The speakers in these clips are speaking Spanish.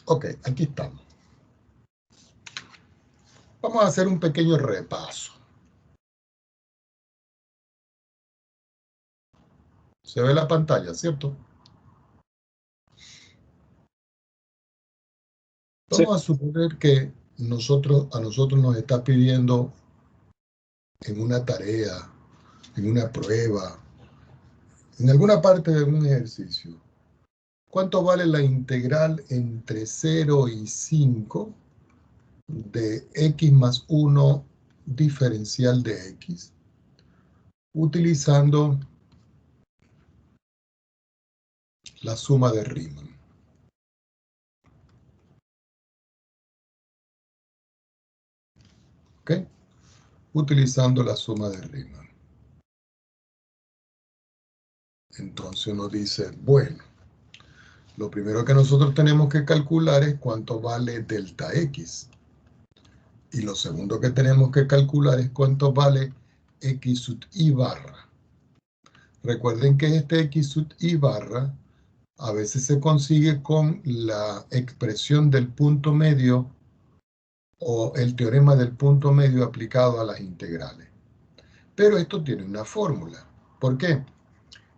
Ok, aquí estamos. Vamos a hacer un pequeño repaso. Se ve la pantalla, ¿cierto? Sí. Vamos a suponer que a nosotros nos está pidiendo en una tarea, en una prueba, en alguna parte de un ejercicio, ¿cuánto vale la integral entre 0 y 5 de x más 1 diferencial de x, utilizando la suma de Riemann? ¿Ok? Utilizando la suma de Riemann. Entonces uno dice, bueno, lo primero que nosotros tenemos que calcular es cuánto vale delta x. Y lo segundo que tenemos que calcular es cuánto vale x sub i barra. Recuerden que este x sub i barra a veces se consigue con la expresión del punto medio o el teorema del punto medio aplicado a las integrales. Pero esto tiene una fórmula. ¿Por qué?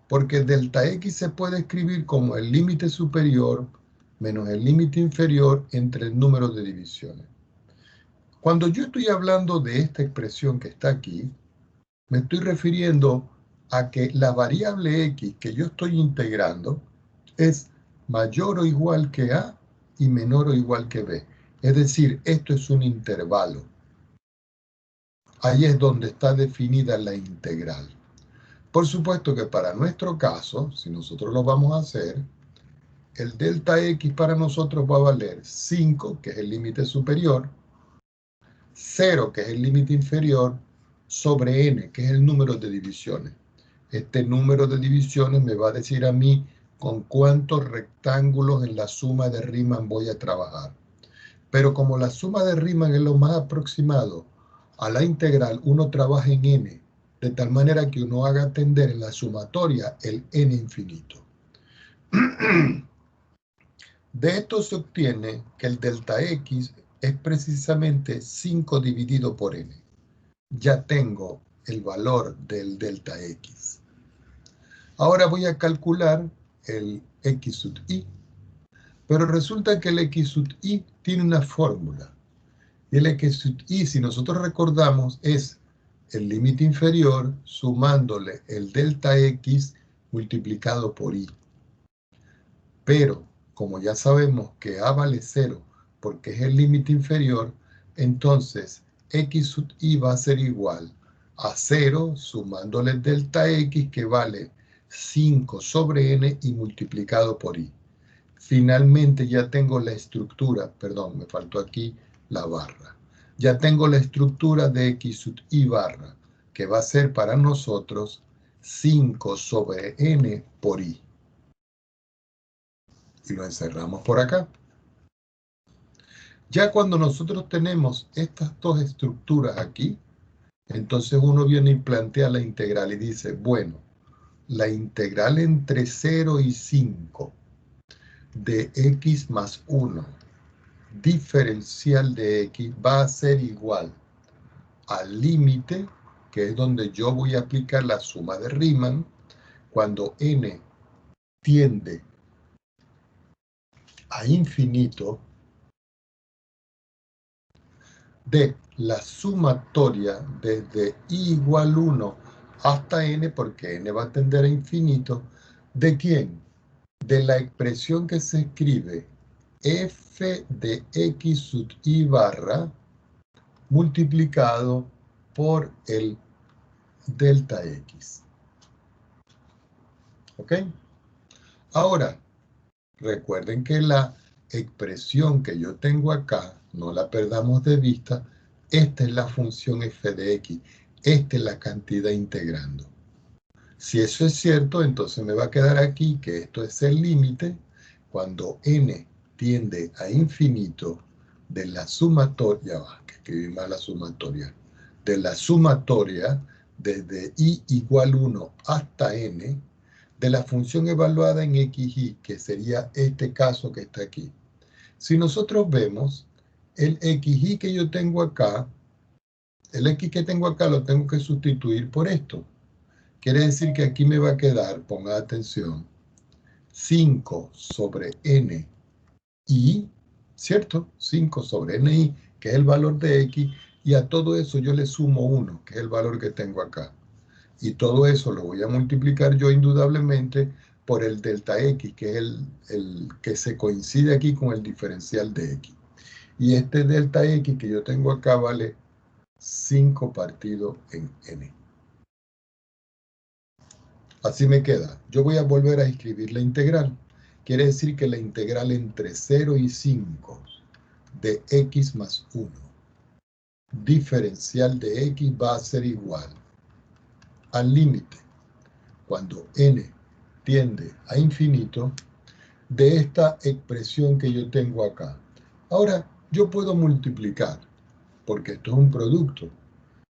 Porque delta x se puede escribir como el límite superior menos el límite inferior entre el número de divisiones. Cuando yo estoy hablando de esta expresión que está aquí, me estoy refiriendo a que la variable x que yo estoy integrando es mayor o igual que a y menor o igual que b. Es decir, esto es un intervalo. Ahí es donde está definida la integral. Por supuesto que para nuestro caso, si nosotros lo vamos a hacer, el delta x para nosotros va a valer 5, que es el límite superior, 0, que es el límite inferior, sobre n, que es el número de divisiones. Este número de divisiones me va a decir a mí con cuántos rectángulos en la suma de Riemann voy a trabajar. Pero como la suma de Riemann es lo más aproximado a la integral, uno trabaja en n, de tal manera que uno haga tender en la sumatoria el n infinito. De esto se obtiene que el delta x es precisamente 5 dividido por n. Ya tengo el valor del delta x. Ahora voy a calcular el x sub i, pero resulta que el x sub i tiene una fórmula. Y el x sub i, si nosotros recordamos, es el límite inferior sumándole el delta x multiplicado por i. Pero, como ya sabemos que a vale 0 porque es el límite inferior, entonces x sub i va a ser igual a 0 sumándole el delta x que vale 5 sobre n y multiplicado por i. Finalmente ya tengo la estructura, perdón, me faltó aquí la barra. Ya tengo la estructura de x sub i barra, que va a ser para nosotros 5 sobre n por i. Y lo encerramos por acá. Ya cuando nosotros tenemos estas dos estructuras aquí, entonces uno viene y plantea la integral y dice, bueno, la integral entre 0 y 5 de x más 1 diferencial de x va a ser igual al límite, que es donde yo voy a aplicar la suma de Riemann, cuando n tiende a infinito, de la sumatoria desde i igual 1 hasta n, porque n va a tender a infinito, ¿de quién? De la expresión que se escribe f de x sub i barra multiplicado por el delta x. ¿Ok? Ahora, recuerden que la expresión que yo tengo acá, no la perdamos de vista, esta es la función f de x, esta es la cantidad integrando. Si eso es cierto, entonces me va a quedar aquí que esto es el límite cuando n tiende a infinito de la sumatoria, que escribí mal la sumatoria, de la sumatoria desde i igual 1 hasta n, de la función evaluada en xy, que sería este caso que está aquí. Si nosotros vemos el xy que yo tengo acá, el x que tengo acá lo tengo que sustituir por esto. Quiere decir que aquí me va a quedar, ponga atención, 5 sobre n y, ¿cierto? 5 sobre ni, que es el valor de x, y a todo eso yo le sumo 1, que es el valor que tengo acá. Y todo eso lo voy a multiplicar yo indudablemente por el delta x, que es el que se coincide aquí con el diferencial de x. Y este delta x que yo tengo acá vale 5 partido en n. Así me queda. Yo voy a volver a escribir la integral. Quiere decir que la integral entre 0 y 5 de x más 1 diferencial de x va a ser igual al límite, cuando n tiende a infinito, de esta expresión que yo tengo acá. Ahora, yo puedo multiplicar, porque esto es un producto.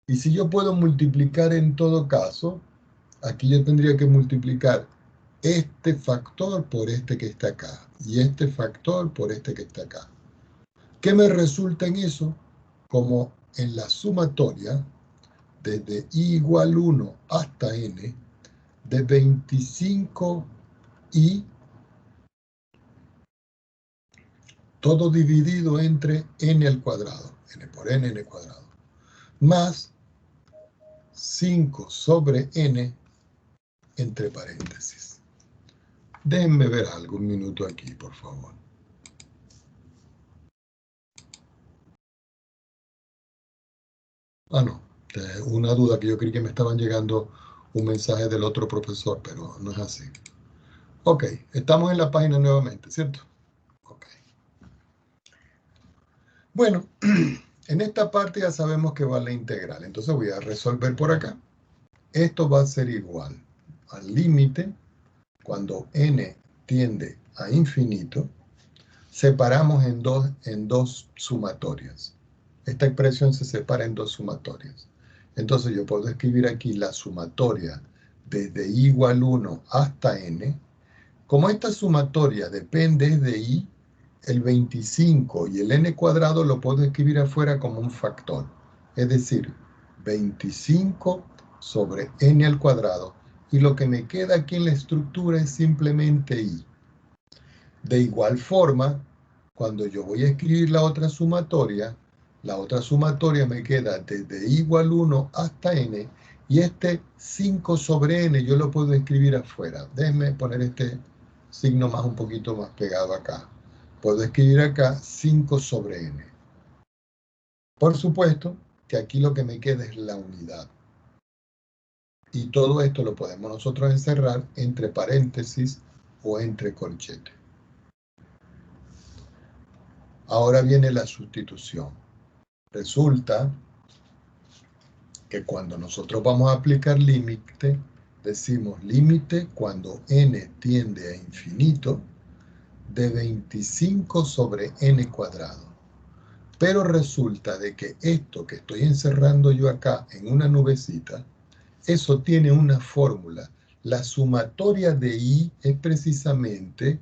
Y si yo puedo multiplicar en todo caso, aquí yo tendría que multiplicar este factor por este que está acá, y este factor por este que está acá. ¿Qué me resulta en eso? Como en la sumatoria, desde i igual 1 hasta n, de 25i, todo dividido entre n al cuadrado, n por n cuadrado, más 5 sobre n entre paréntesis. Déjenme ver algo, un minuto aquí, por favor. Ah, no, una duda que yo creí que me estaban llegando un mensaje del otro profesor, pero no es así. Ok, estamos en la página nuevamente, ¿cierto? Ok. Bueno, en esta parte ya sabemos que va la integral, entonces voy a resolver por acá. Esto va a ser igual al límite, cuando n tiende a infinito, separamos en dos sumatorias. Esta expresión se separa en dos sumatorias. Entonces yo puedo escribir aquí la sumatoria desde i igual 1 hasta n. Como esta sumatoria depende de i, el 25 y el n cuadrado lo puedo escribir afuera como un factor. Es decir, 25 sobre n al cuadrado. Y lo que me queda aquí en la estructura es simplemente i. De igual forma, cuando yo voy a escribir la otra sumatoria me queda desde i igual 1 hasta n, y este 5 sobre n yo lo puedo escribir afuera. Déjenme poner este signo un poquito más pegado acá. Puedo escribir acá 5 sobre n. Por supuesto que aquí lo que me queda es la unidad. Y todo esto lo podemos nosotros encerrar entre paréntesis o entre corchetes. Ahora viene la sustitución. Resulta que cuando nosotros vamos a aplicar límite, decimos límite cuando n tiende a infinito de 25 sobre n cuadrado. Pero resulta de que esto que estoy encerrando yo acá en una nubecita, eso tiene una fórmula. La sumatoria de i es precisamente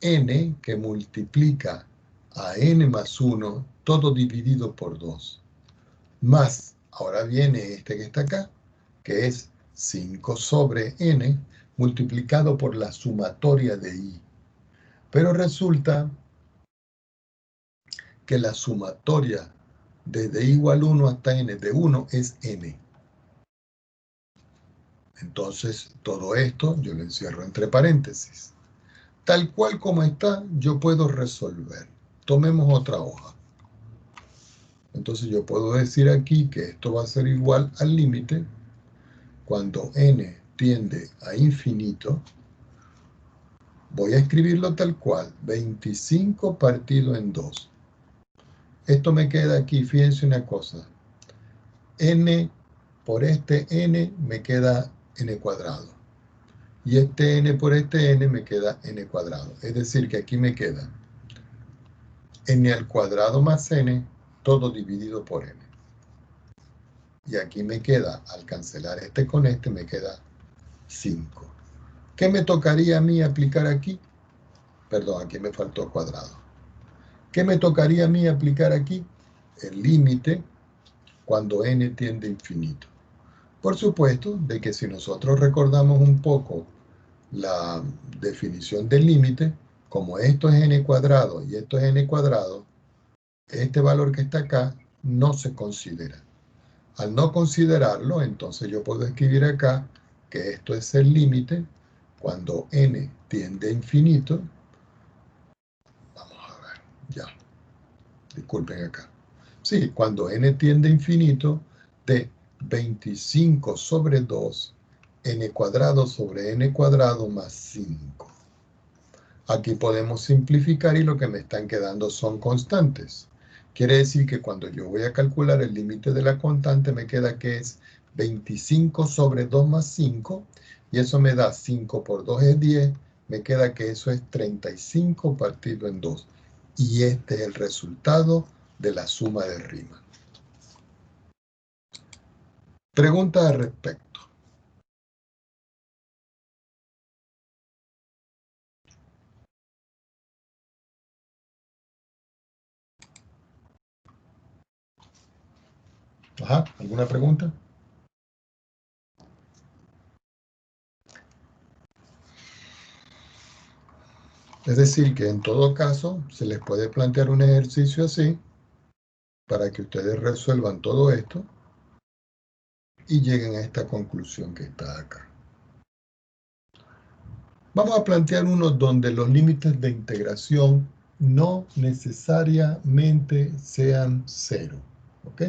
n que multiplica a n más 1, todo dividido por 2. Más, ahora viene este que está acá, que es 5 sobre n, multiplicado por la sumatoria de i. Pero resulta que la sumatoria desde i igual 1 hasta n de 1 es n. Entonces, todo esto yo lo encierro entre paréntesis. Tal cual como está, yo puedo resolver. Tomemos otra hoja. Entonces yo puedo decir aquí que esto va a ser igual al límite cuando n tiende a infinito. Voy a escribirlo tal cual, 25 partido en 2. Esto me queda aquí, fíjense una cosa. N por este n me queda n cuadrado. Y este n por este n me queda n cuadrado. Es decir, que aquí me queda n al cuadrado más n, todo dividido por n. Y aquí me queda, al cancelar este con este, me queda 5. ¿Qué me tocaría a mí aplicar aquí? Perdón, aquí me faltó cuadrado. ¿Qué me tocaría a mí aplicar aquí? El límite cuando n tiende a infinito. Por supuesto, de que si nosotros recordamos un poco la definición del límite, como esto es n cuadrado y esto es n cuadrado, este valor que está acá no se considera. Al no considerarlo, entonces yo puedo escribir acá que esto es el límite cuando n tiende a infinito. Vamos a ver, ya. Disculpen acá. Sí, cuando n tiende a infinito de 25 sobre 2, n cuadrado sobre n cuadrado más 5. Aquí podemos simplificar y lo que me están quedando son constantes. Quiere decir que cuando yo voy a calcular el límite de la constante me queda que es 25 sobre 2 más 5 y eso me da 5 por 2 es 10, me queda que eso es 35 partido en 2 y este es el resultado de la suma de Riemann. Pregunta al respecto. Ajá, ¿alguna pregunta? Es decir, que en todo caso se les puede plantear un ejercicio así para que ustedes resuelvan todo esto y lleguen a esta conclusión que está acá. Vamos a plantear uno donde los límites de integración no necesariamente sean cero, ¿ok?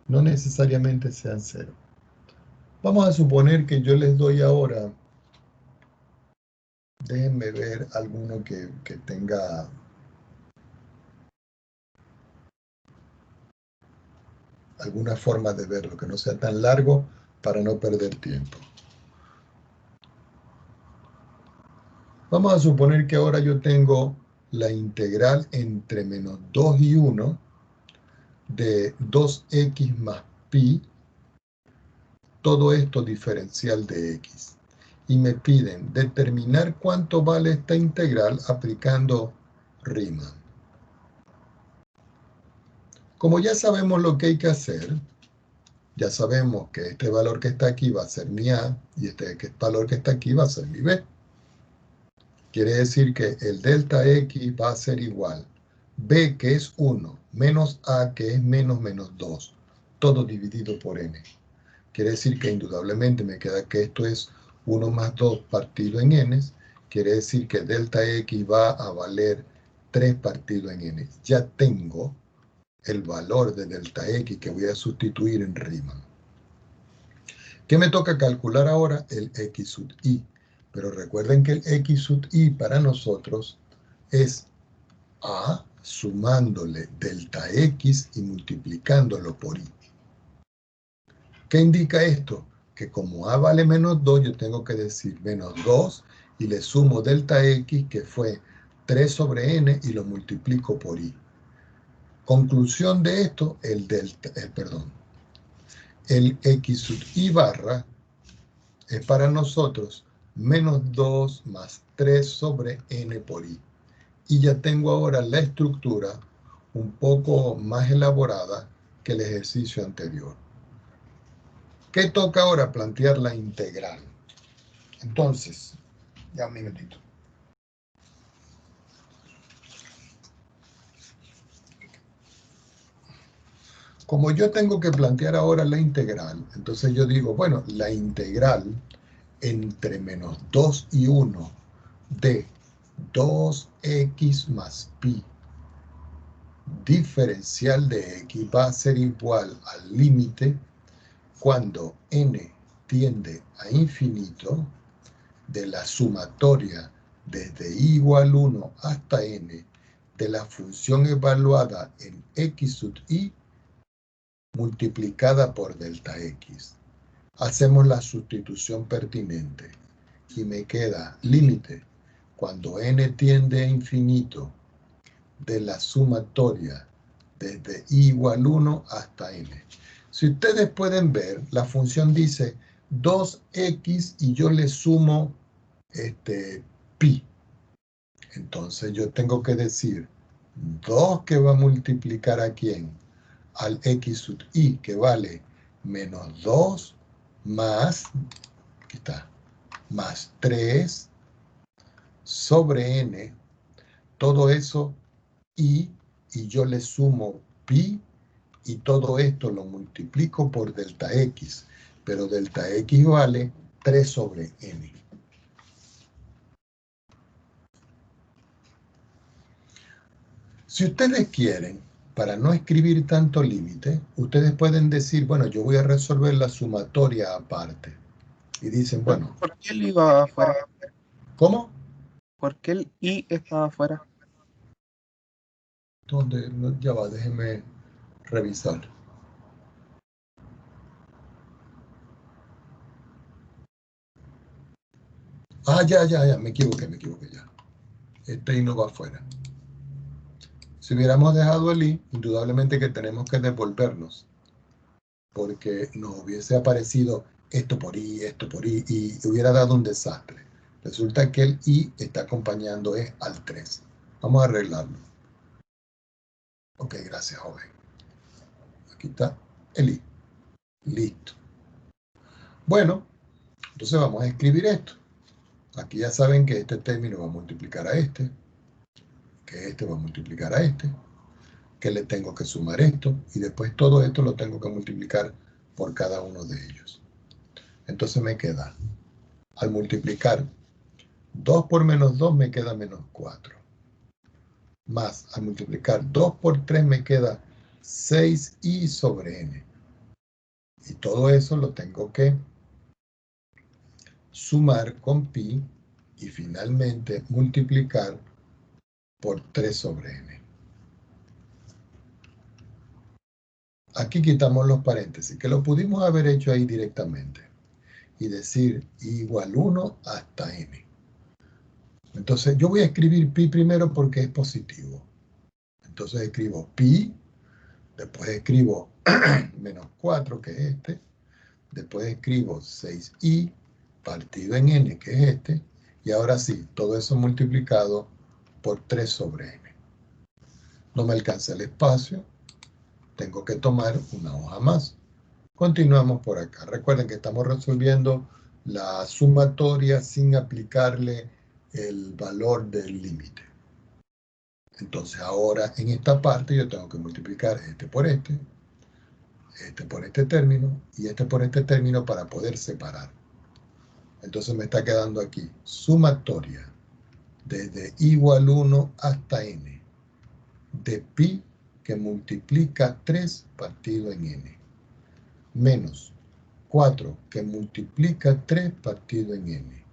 No necesariamente sean cero. Vamos a suponer que yo les doy ahora, déjenme ver alguno que tenga alguna forma de verlo, que no sea tan largo para no perder tiempo. Vamos a suponer que ahora yo tengo la integral entre menos 2 y 1 de 2x más pi, todo esto diferencial de x. Y me piden determinar cuánto vale esta integral aplicando Riemann. Como ya sabemos lo que hay que hacer, ya sabemos que este valor que está aquí va a ser mi a y este valor que está aquí va a ser mi b. Quiere decir que el delta x va a ser igual b, que es 1, menos a, que es menos 2, todo dividido por n. Quiere decir que indudablemente me queda que esto es 1 más 2 partido en n. Quiere decir que delta x va a valer 3 partido en n. Ya tengo el valor de delta x que voy a sustituir en Riemann. ¿Qué me toca calcular ahora? El x sub i. Pero recuerden que el x sub i para nosotros es a sumándole delta x y multiplicándolo por i. ¿Qué indica esto? Que como a vale menos 2, yo tengo que decir menos 2 y le sumo delta x, que fue 3 sobre n, y lo multiplico por i. Conclusión de esto, el x sub i barra es para nosotros menos 2 más 3 sobre n por i. Y ya tengo ahora la estructura un poco más elaborada que el ejercicio anterior. ¿Qué toca ahora? Plantear la integral. Entonces, ya un minutito. Como yo tengo que plantear ahora la integral, entonces yo digo, bueno, la integral entre menos 2 y 1 de 2x más pi diferencial de x va a ser igual al límite cuando n tiende a infinito de la sumatoria desde i igual 1 hasta n de la función evaluada en x sub i multiplicada por delta x. Hacemos la sustitución pertinente y me queda límite cuando n tiende a infinito de la sumatoria desde i igual 1 hasta n. Si ustedes pueden ver, la función dice 2x y yo le sumo pi. Entonces yo tengo que decir 2 que va a multiplicar ¿a quién? Al x sub i, que vale menos 2 más, aquí está, más 3 sobre n, todo eso y yo le sumo pi, y todo esto lo multiplico por delta x, pero delta x vale 3 sobre n. Si ustedes quieren, para no escribir tanto límite, ustedes pueden decir, bueno, yo voy a resolver la sumatoria aparte. Y dicen, bueno, ¿Por qué el I va afuera? ¿cómo? ¿Por qué el I está afuera? ¿Dónde? Ya va, déjenme revisar. Ah, ya, me equivoqué ya. Este I no va afuera. Si hubiéramos dejado el I, indudablemente que tenemos que devolvernos, porque nos hubiese aparecido esto por I, y hubiera dado un desastre. Resulta que el I está acompañando al 3. Vamos a arreglarlo. Ok, gracias, joven. Aquí está el I. Listo. Bueno, entonces vamos a escribir esto. Aquí ya saben que este término va a multiplicar a este, que este va a multiplicar a este, que le tengo que sumar esto, y después todo esto lo tengo que multiplicar por cada uno de ellos. Entonces me queda, al multiplicar 2 por menos 2 me queda menos 4. Más, al multiplicar 2 por 3 me queda 6i sobre n. Y todo eso lo tengo que sumar con pi y finalmente multiplicar por 3 sobre n. Aquí quitamos los paréntesis, que lo pudimos haber hecho ahí directamente. Y decir igual 1 hasta n. Entonces yo voy a escribir pi primero porque es positivo. Entonces escribo pi, después escribo menos 4, que es este, después escribo 6i partido en n, que es este, y ahora sí, todo eso multiplicado por 3 sobre n. No me alcanza el espacio, tengo que tomar una hoja más. Continuamos por acá. Recuerden que estamos resolviendo la sumatoria sin aplicarle el valor del límite. Entonces ahora en esta parte yo tengo que multiplicar este por este término y este por este término para poder separar. Entonces me está quedando aquí sumatoria desde igual 1 hasta n de pi que multiplica 3 partido en n menos 4 que multiplica 3 partido en n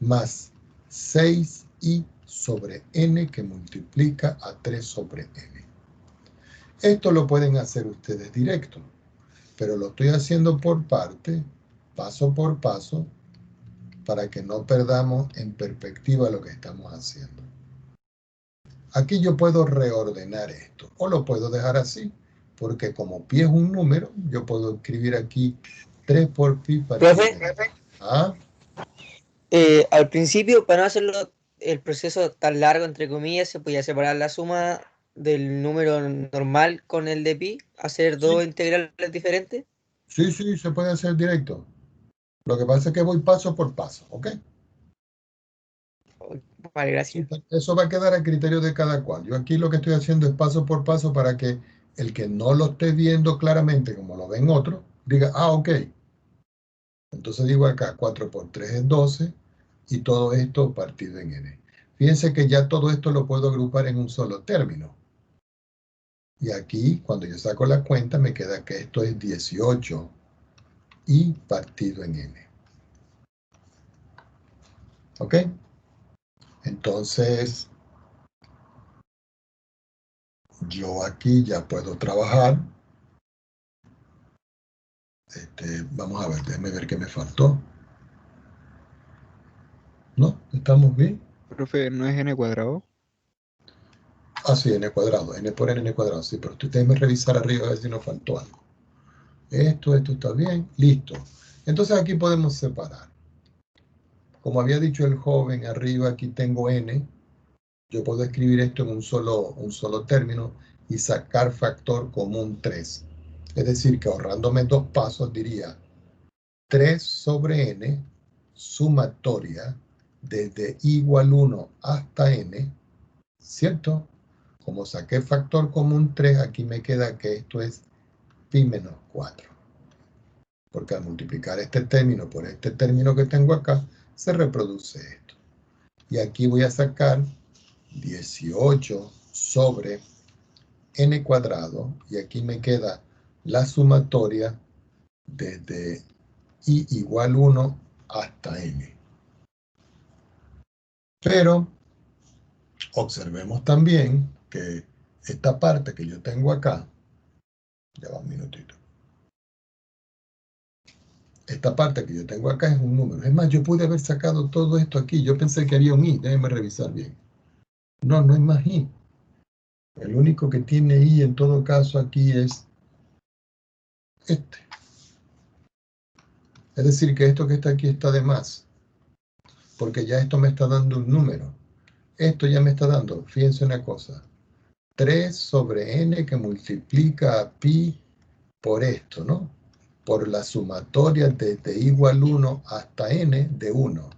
más 6i sobre n que multiplica a 3 sobre n. Esto lo pueden hacer ustedes directo, pero lo estoy haciendo por parte, paso por paso, para que no perdamos en perspectiva lo que estamos haciendo. Aquí yo puedo reordenar esto, o lo puedo dejar así, porque como pi es un número, yo puedo escribir aquí 3 por pi partido Profe, en n. ¿Ah? Al principio, para no hacerlo el proceso tan largo, entre comillas, se podía separar la suma del número normal con el de pi, hacer Sí, dos integrales diferentes. sí, se puede hacer directo. Lo que pasa es que voy paso por paso, ¿ok? Vale, Sí, gracias. eso va a quedar a criterio de cada cual. Yo aquí lo que estoy haciendo es paso por paso para que el que no lo esté viendo claramente como lo ven otros, diga, ah, ok. Entonces digo acá, 4 por 3 es 12 y todo esto partido en n. Fíjense que ya todo esto lo puedo agrupar en un solo término. Y aquí, cuando yo saco la cuenta, me queda que esto es 18 y partido en n. ¿Ok? Entonces, yo aquí ya puedo trabajar. Vamos a ver, déjeme ver qué me faltó. ¿No? ¿Estamos bien? Profe, ¿no es n cuadrado? Ah, sí, n cuadrado. N por n cuadrado. Sí, pero déjeme revisar arriba a ver si nos faltó algo. Esto está bien. Listo. Entonces aquí podemos separar. Como había dicho el joven, arriba aquí tengo n. yo puedo escribir esto en un solo término y sacar factor común 3. Es decir, que ahorrándome 2 pasos diría 3 sobre n sumatoria desde igual 1 hasta n, ¿cierto? Como saqué factor común 3, aquí me queda que esto es pi menos 4. Porque al multiplicar este término por este término que tengo acá, se reproduce esto. Y aquí voy a sacar 18 sobre n cuadrado, y aquí me queda la sumatoria desde i igual 1 hasta n. Pero observemos también que esta parte que yo tengo acá, ya va un minutito, esta parte que yo tengo acá es un número. Es más, yo pude haber sacado todo esto aquí. Yo pensé que había un i, déjenme revisar bien. No, no hay más i. El único que tiene i en todo caso aquí es este. Es decir, que esto que está aquí está de más, porque ya esto me está dando un número. Esto ya me está dando, fíjense una cosa, 3 sobre n que multiplica a pi por esto, ¿no? Por la sumatoria desde igual 1 hasta n de 1,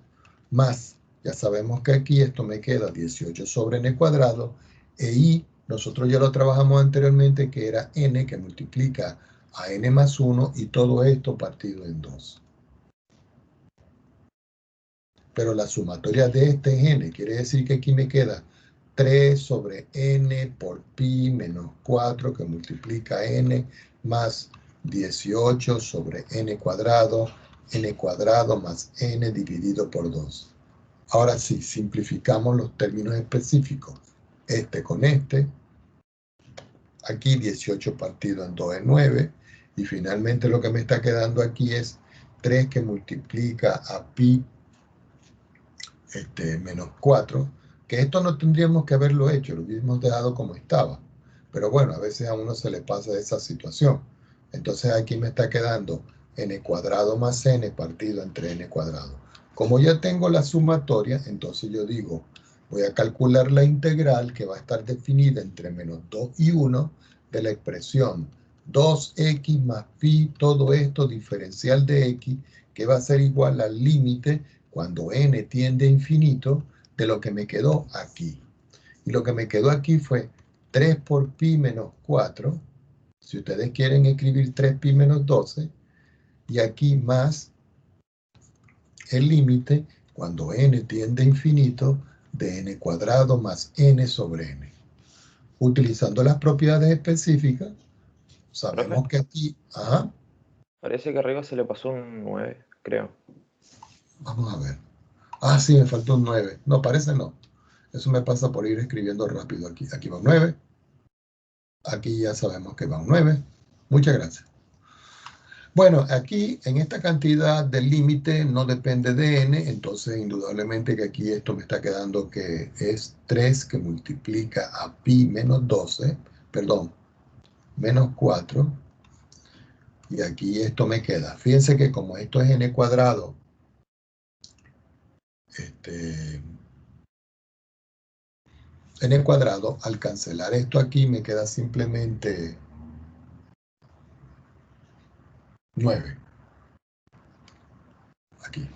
más, ya sabemos que aquí esto me queda 18 sobre n cuadrado, e i, nosotros ya lo trabajamos anteriormente, que era n que multiplica a n más 1, y todo esto partido en 2. Pero la sumatoria de este es n, quiere decir que aquí me queda 3 sobre n por pi menos 4 que multiplica n más 18 sobre n cuadrado más n dividido por 2. Ahora sí, simplificamos los términos específicos. Este con este, aquí 18 partido en 2 es 9, y finalmente lo que me está quedando aquí es 3 que multiplica a pi menos 4, que esto no tendríamos que haberlo hecho, lo hubiésemos dejado como estaba. Pero bueno, a veces a uno se le pasa esa situación. Entonces aquí me está quedando n cuadrado más n partido entre n cuadrado. Como ya tengo la sumatoria, entonces yo digo, voy a calcular la integral que va a estar definida entre menos 2 y 1 de la expresión 2x más pi, todo esto diferencial de x, que va a ser igual al límite cuando n tiende a infinito de lo que me quedó aquí. Y lo que me quedó aquí fue 3 por pi menos 4. Si ustedes quieren escribir 3pi menos 12, y aquí más el límite cuando n tiende a infinito de n cuadrado más n sobre n. Utilizando las propiedades específicas, sabemos Profe, que aquí... Ajá, parece que arriba se le pasó un 9, creo. vamos a ver. Ah, sí, me faltó un 9. No, parece no. Eso me pasa por ir escribiendo rápido aquí. Aquí va un 9. Aquí ya sabemos que va un 9. Muchas gracias. Bueno, aquí en esta cantidad del límite no depende de n, entonces indudablemente que aquí esto me está quedando que es 3 que multiplica a pi menos 12, perdón, menos 4, y aquí esto me queda. Fíjense que como esto es n cuadrado, n cuadrado, al cancelar esto aquí me queda simplemente 9. Aquí.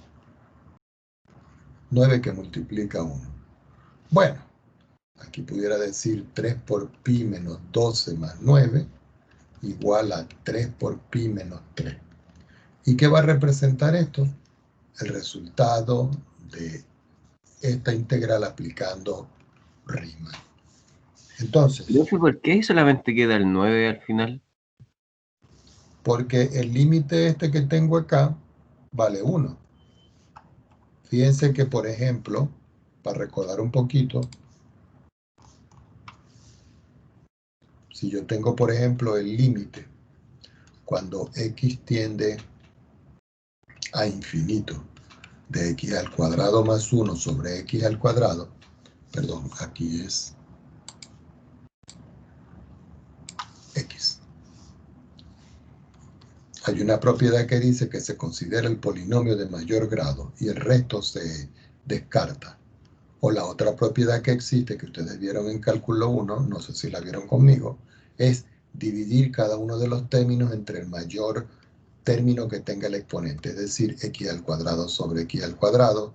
9 que multiplica 1. Bueno, aquí pudiera decir 3 por pi menos 12 más 9 igual a 3 por pi menos 3. ¿Y qué va a representar esto? El resultado de esta integral aplicando Riemann. Entonces, Profe, ¿por qué solamente queda el 9 al final? porque el límite este que tengo acá vale 1. Fíjense que, por ejemplo, para recordar un poquito, si yo tengo, por ejemplo, el límite cuando x tiende a infinito de x al cuadrado más 1 sobre x al cuadrado, perdón, aquí es x. Hay una propiedad que dice que se considera el polinomio de mayor grado y el resto se descarta. O la otra propiedad que existe, que ustedes vieron en cálculo 1, no sé si la vieron conmigo, es dividir cada uno de los términos entre el mayor término que tenga el exponente, es decir, x al cuadrado sobre x al cuadrado,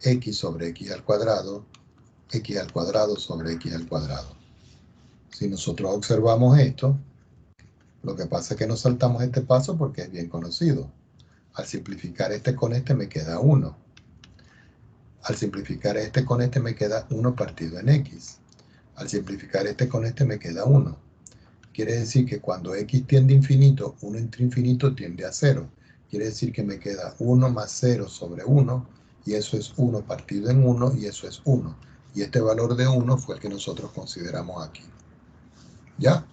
x sobre x al cuadrado, x al cuadrado sobre x al cuadrado. Si nosotros observamos esto, lo que pasa es que nos saltamos este paso porque es bien conocido. Al simplificar este con este me queda 1. Al simplificar este con este me queda 1 partido en x. Al simplificar este con este me queda 1. Quiere decir que cuando x tiende a infinito, 1 entre infinito tiende a 0. Quiere decir que me queda 1 más 0 sobre 1, y eso es 1 partido en 1, y eso es 1. Y este valor de 1 fue el que nosotros consideramos aquí. ¿Ya?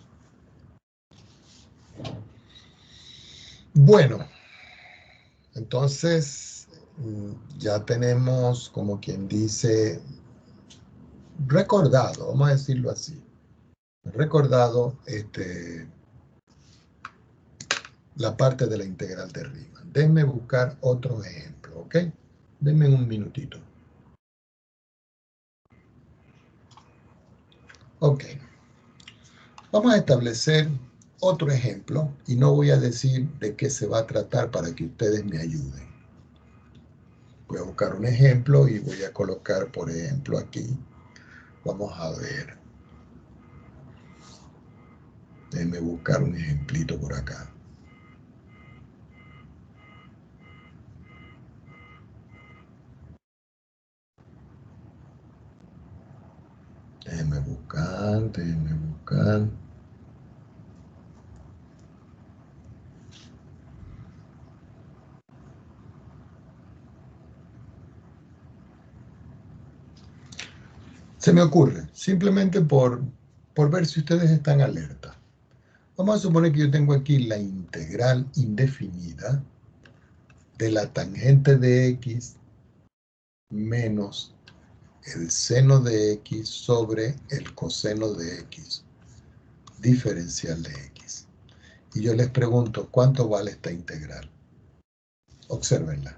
Bueno, entonces ya tenemos, como quien dice, recordado, vamos a decirlo así, recordado la parte de la integral de Riemann. Déjenme buscar otro ejemplo, ¿ok? Denme un minutito. Ok. Vamos a establecer otro ejemplo y no voy a decir de qué se va a tratar para que ustedes me ayuden. Voy a buscar un ejemplo y voy a colocar, por ejemplo, aquí. Vamos a ver. Déjenme buscar un ejemplito por acá. Déjenme buscar. Se me ocurre, simplemente por ver si ustedes están alerta. Vamos a suponer que yo tengo aquí la integral indefinida de la tangente de x menos el seno de x sobre el coseno de x, diferencial de x. Y yo les pregunto, ¿cuánto vale esta integral? Obsérvenla.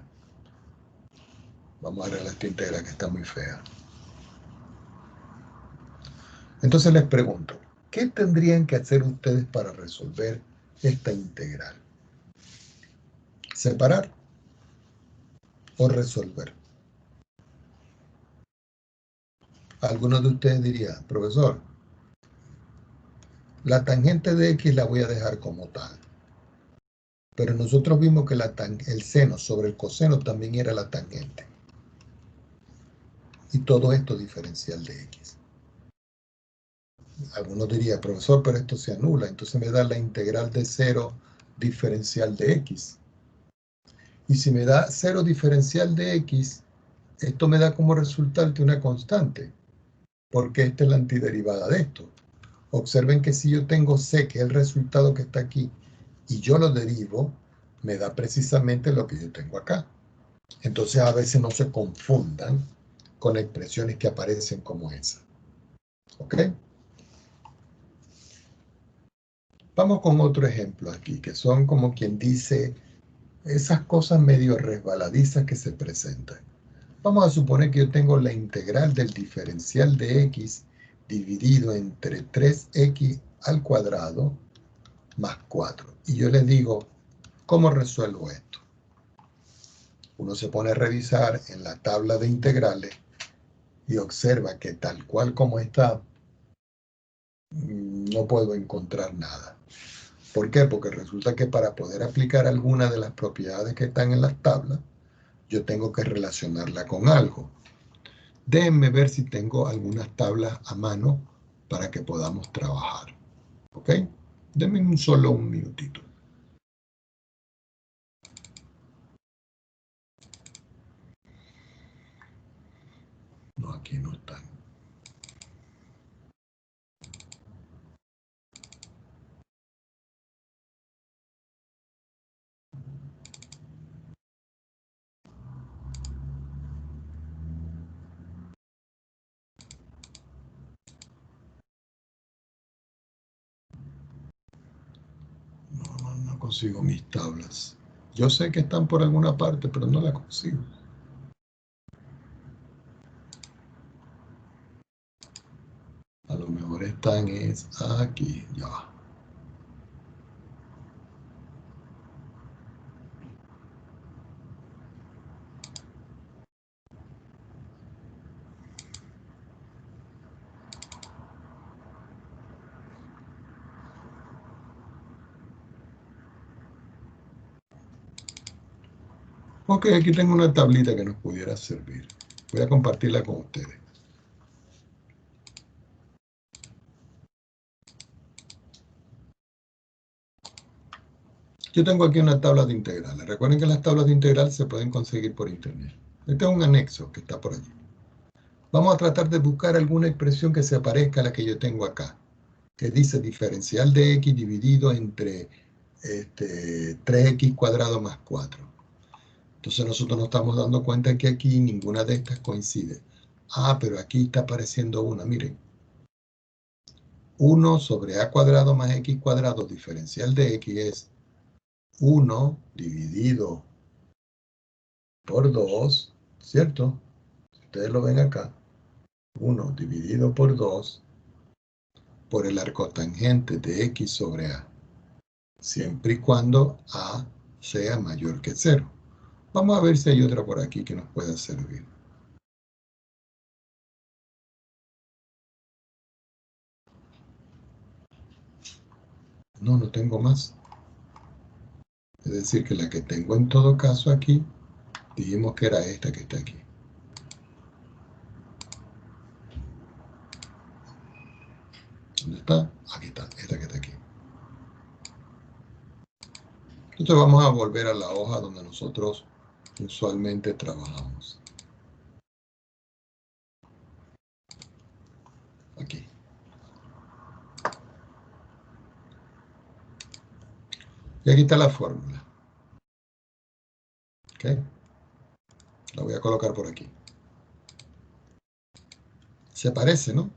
Vamos a arreglar esta integral que está muy fea. Entonces les pregunto, ¿qué tendrían que hacer ustedes para resolver esta integral? ¿Separar o resolver? Algunos de ustedes dirían, profesor, la tangente de x la voy a dejar como tal. Pero nosotros vimos que el seno sobre el coseno también era la tangente. Y todo esto diferencial de x. Algunos dirían, profesor, pero esto se anula. Entonces me da la integral de 0 diferencial de x. Y si me da 0 diferencial de x, esto me da como resultante una constante. Porque esta es la antiderivada de esto. Observen que si yo tengo c, que es el resultado que está aquí, y yo lo derivo, me da precisamente lo que yo tengo acá. Entonces a veces no se confundan con expresiones que aparecen como esa. ¿Ok? Vamos con otro ejemplo aquí, que son como quien dice esas cosas medio resbaladizas que se presentan. Vamos a suponer que yo tengo la integral del diferencial de x dividido entre 3x al cuadrado más 4. Y yo les digo, ¿cómo resuelvo esto? Uno se pone a revisar en la tabla de integrales y observa que tal cual como está, no puedo encontrar nada. ¿Por qué? Porque resulta que para poder aplicar alguna de las propiedades que están en las tablas, yo tengo que relacionarla con algo. Déjenme ver si tengo algunas tablas a mano para que podamos trabajar. ¿Ok? Denme solo un minutito. No, aquí no están. No consigo mis tablas. Yo sé que están por alguna parte, pero no las consigo. A lo mejor están es aquí, ya va. Ok, aquí tengo una tablita que nos pudiera servir. Voy a compartirla con ustedes. Yo tengo aquí una tabla de integrales. Recuerden que las tablas de integral se pueden conseguir por internet. Este es un anexo que está por allí. Vamos a tratar de buscar alguna expresión que se parezca a la que yo tengo acá, que dice diferencial de x dividido entre 3x cuadrado más 4. Entonces nosotros nos estamos dando cuenta que aquí ninguna de estas coincide. Ah, pero aquí está apareciendo una, miren. 1 sobre a cuadrado más x cuadrado diferencial de x es 1 dividido por 2, ¿cierto? Si ustedes lo ven acá, 1 dividido por 2 por el arcotangente de x sobre a, siempre y cuando a sea mayor que 0. Vamos a ver si hay otra por aquí que nos pueda servir. No, no tengo más. Es decir, que la que tengo en todo caso aquí, dijimos que era esta que está aquí. ¿Dónde está? Aquí está, esta que está aquí. Entonces vamos a volver a la hoja donde nosotros usualmente trabajamos. Aquí. Y aquí está la fórmula. ¿Ok? La voy a colocar por aquí. Se parece, ¿no?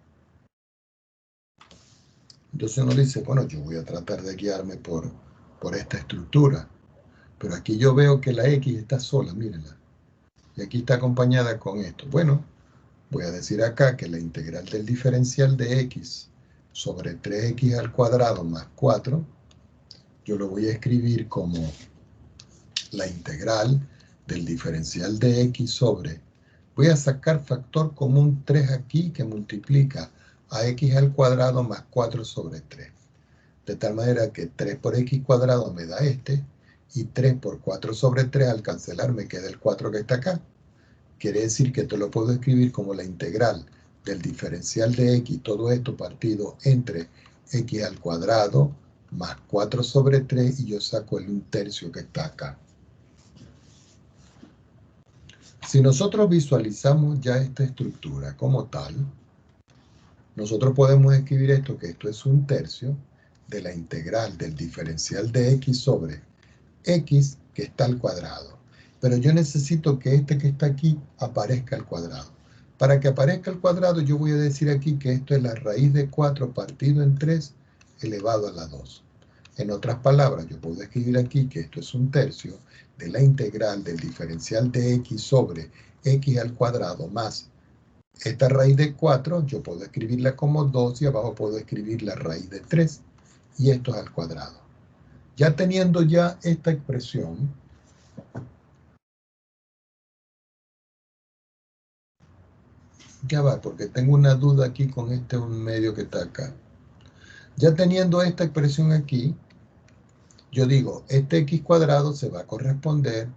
Entonces uno dice, bueno, yo voy a tratar de guiarme por esta estructura. Pero aquí yo veo que la X está sola, mírenla. Y aquí está acompañada con esto. Bueno, voy a decir acá que la integral del diferencial de X sobre 3X al cuadrado más 4, yo lo voy a escribir como la integral del diferencial de X sobre, voy a sacar factor común 3 aquí que multiplica a X al cuadrado más 4 sobre 3. De tal manera que 3 por X cuadrado me da este, y 3 por 4 sobre 3 al cancelar me queda el 4 que está acá. Quiere decir que esto lo puedo escribir como la integral del diferencial de X, todo esto partido entre X al cuadrado más 4 sobre 3 y yo saco el 1/3 que está acá. Si nosotros visualizamos ya esta estructura como tal, nosotros podemos escribir esto, que esto es 1/3 de la integral del diferencial de X sobre X que está al cuadrado. Pero yo necesito que este que está aquí aparezca al cuadrado. Para que aparezca al cuadrado yo voy a decir aquí que esto es la raíz de 4 partido en 3 elevado a la 2. En otras palabras, yo puedo escribir aquí que esto es 1/3 de la integral del diferencial de X sobre X al cuadrado más esta raíz de 4, yo puedo escribirla como 2 y abajo puedo escribir la raíz de 3 y esto es al cuadrado. Ya teniendo ya esta expresión, ya va, porque tengo una duda aquí con este un medio que está acá. Ya teniendo esta expresión aquí, yo digo, este x cuadrado se va a corresponder,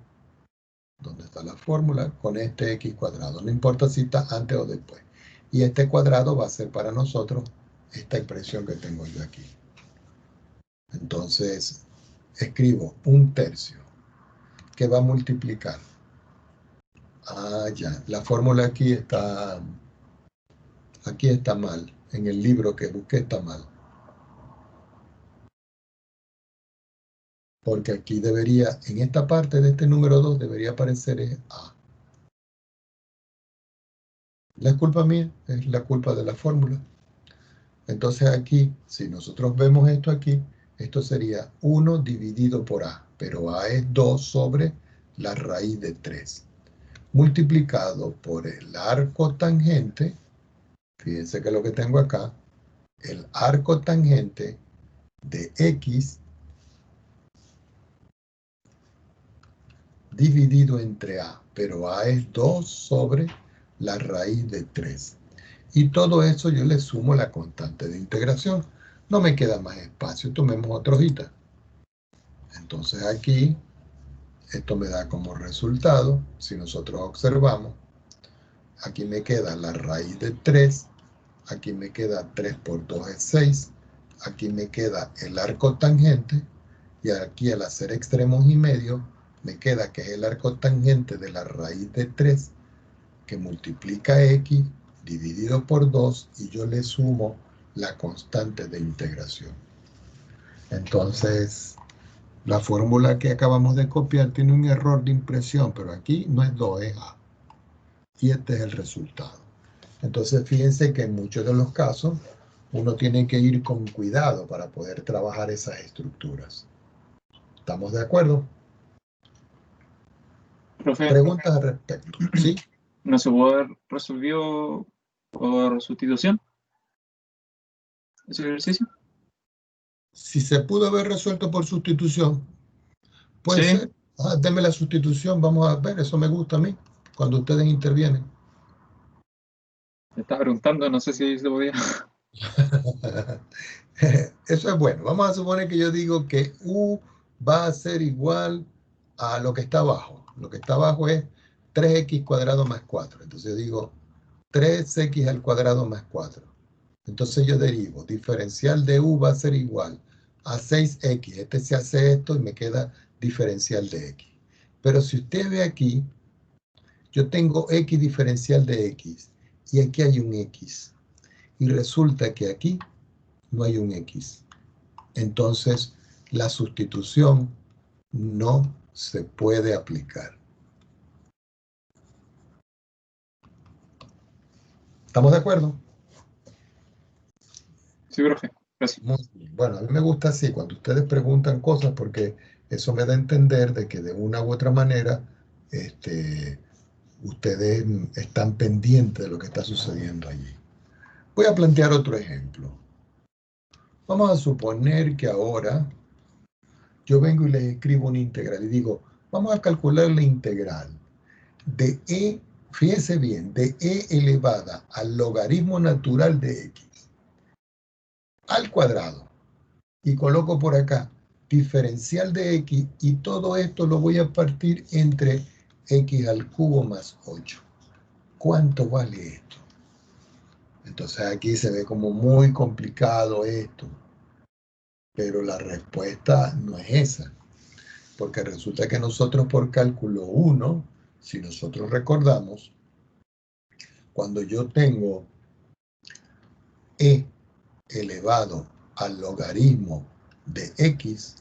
¿dónde está la fórmula? Con este x cuadrado, no importa si está antes o después. Y este cuadrado va a ser para nosotros esta expresión que tengo yo aquí. Entonces, escribo 1/3 que va a multiplicar. Ah, ya, la fórmula aquí está mal. En el libro que busqué está mal. Porque aquí debería, en esta parte de este número 2, debería aparecer es A. La es culpa mía, es la culpa de la fórmula. Entonces aquí, si nosotros vemos esto aquí, esto sería 1 dividido por A, pero A es 2 sobre la raíz de 3, multiplicado por el arco tangente, fíjense que lo que tengo acá, el arco tangente de X dividido entre A, pero A es 2 sobre la raíz de 3. Y todo eso yo le sumo la constante de integración. No me queda más espacio, tomemos otra hojita. Entonces aquí, esto me da como resultado, si nosotros observamos, aquí me queda la raíz de 3, aquí me queda 3 por 2 es 6, aquí me queda el arco tangente, y aquí al hacer extremos y medio, me queda que es el arco tangente de la raíz de 3, que multiplica X dividido por 2, y yo le sumo la constante de integración. Entonces, la fórmula que acabamos de copiar tiene un error de impresión, pero aquí no es 2, es A. Y este es el resultado. Entonces, fíjense que en muchos de los casos, uno tiene que ir con cuidado para poder trabajar esas estructuras. ¿Estamos de acuerdo? Profe, Preguntas al respecto, ¿sí? ¿no se puede haber resolvido por sustitución ese ejercicio? Si se pudo haber resuelto por sustitución, puede Sí. ser. Ah, denme la sustitución, vamos a ver, eso me gusta a mí, cuando ustedes intervienen. Me estaba preguntando, no sé si se podía. Eso es bueno. Vamos a suponer que yo digo que U va a ser igual a lo que está abajo. Lo que está abajo es 3x cuadrado más 4. Entonces yo digo 3x al cuadrado más 4. Entonces yo derivo, diferencial de U va a ser igual a 6x. Este se hace esto y me queda diferencial de x. Pero si usted ve aquí, yo tengo x diferencial de x y aquí hay un x. Y resulta que aquí no hay un x. Entonces, la sustitución no se puede aplicar. ¿Estamos de acuerdo? Sí, profe, gracias. Muy bien. Bueno, a mí me gusta así, cuando ustedes preguntan cosas, porque eso me da a entender de que de una u otra manera ustedes están pendientes de lo que está sucediendo allí. Voy a plantear otro ejemplo. Vamos a suponer que ahora yo vengo y les escribo una integral y digo, vamos a calcular la integral de e, fíjense bien, de e elevada al logaritmo natural de x al cuadrado. Y coloco por acá diferencial de x, y todo esto lo voy a partir entre x al cubo más 8. ¿Cuánto vale esto? Entonces aquí se ve como muy complicado esto, pero la respuesta no es esa, porque resulta que nosotros por cálculo 1, si nosotros recordamos, cuando yo tengo e elevado al logaritmo de x,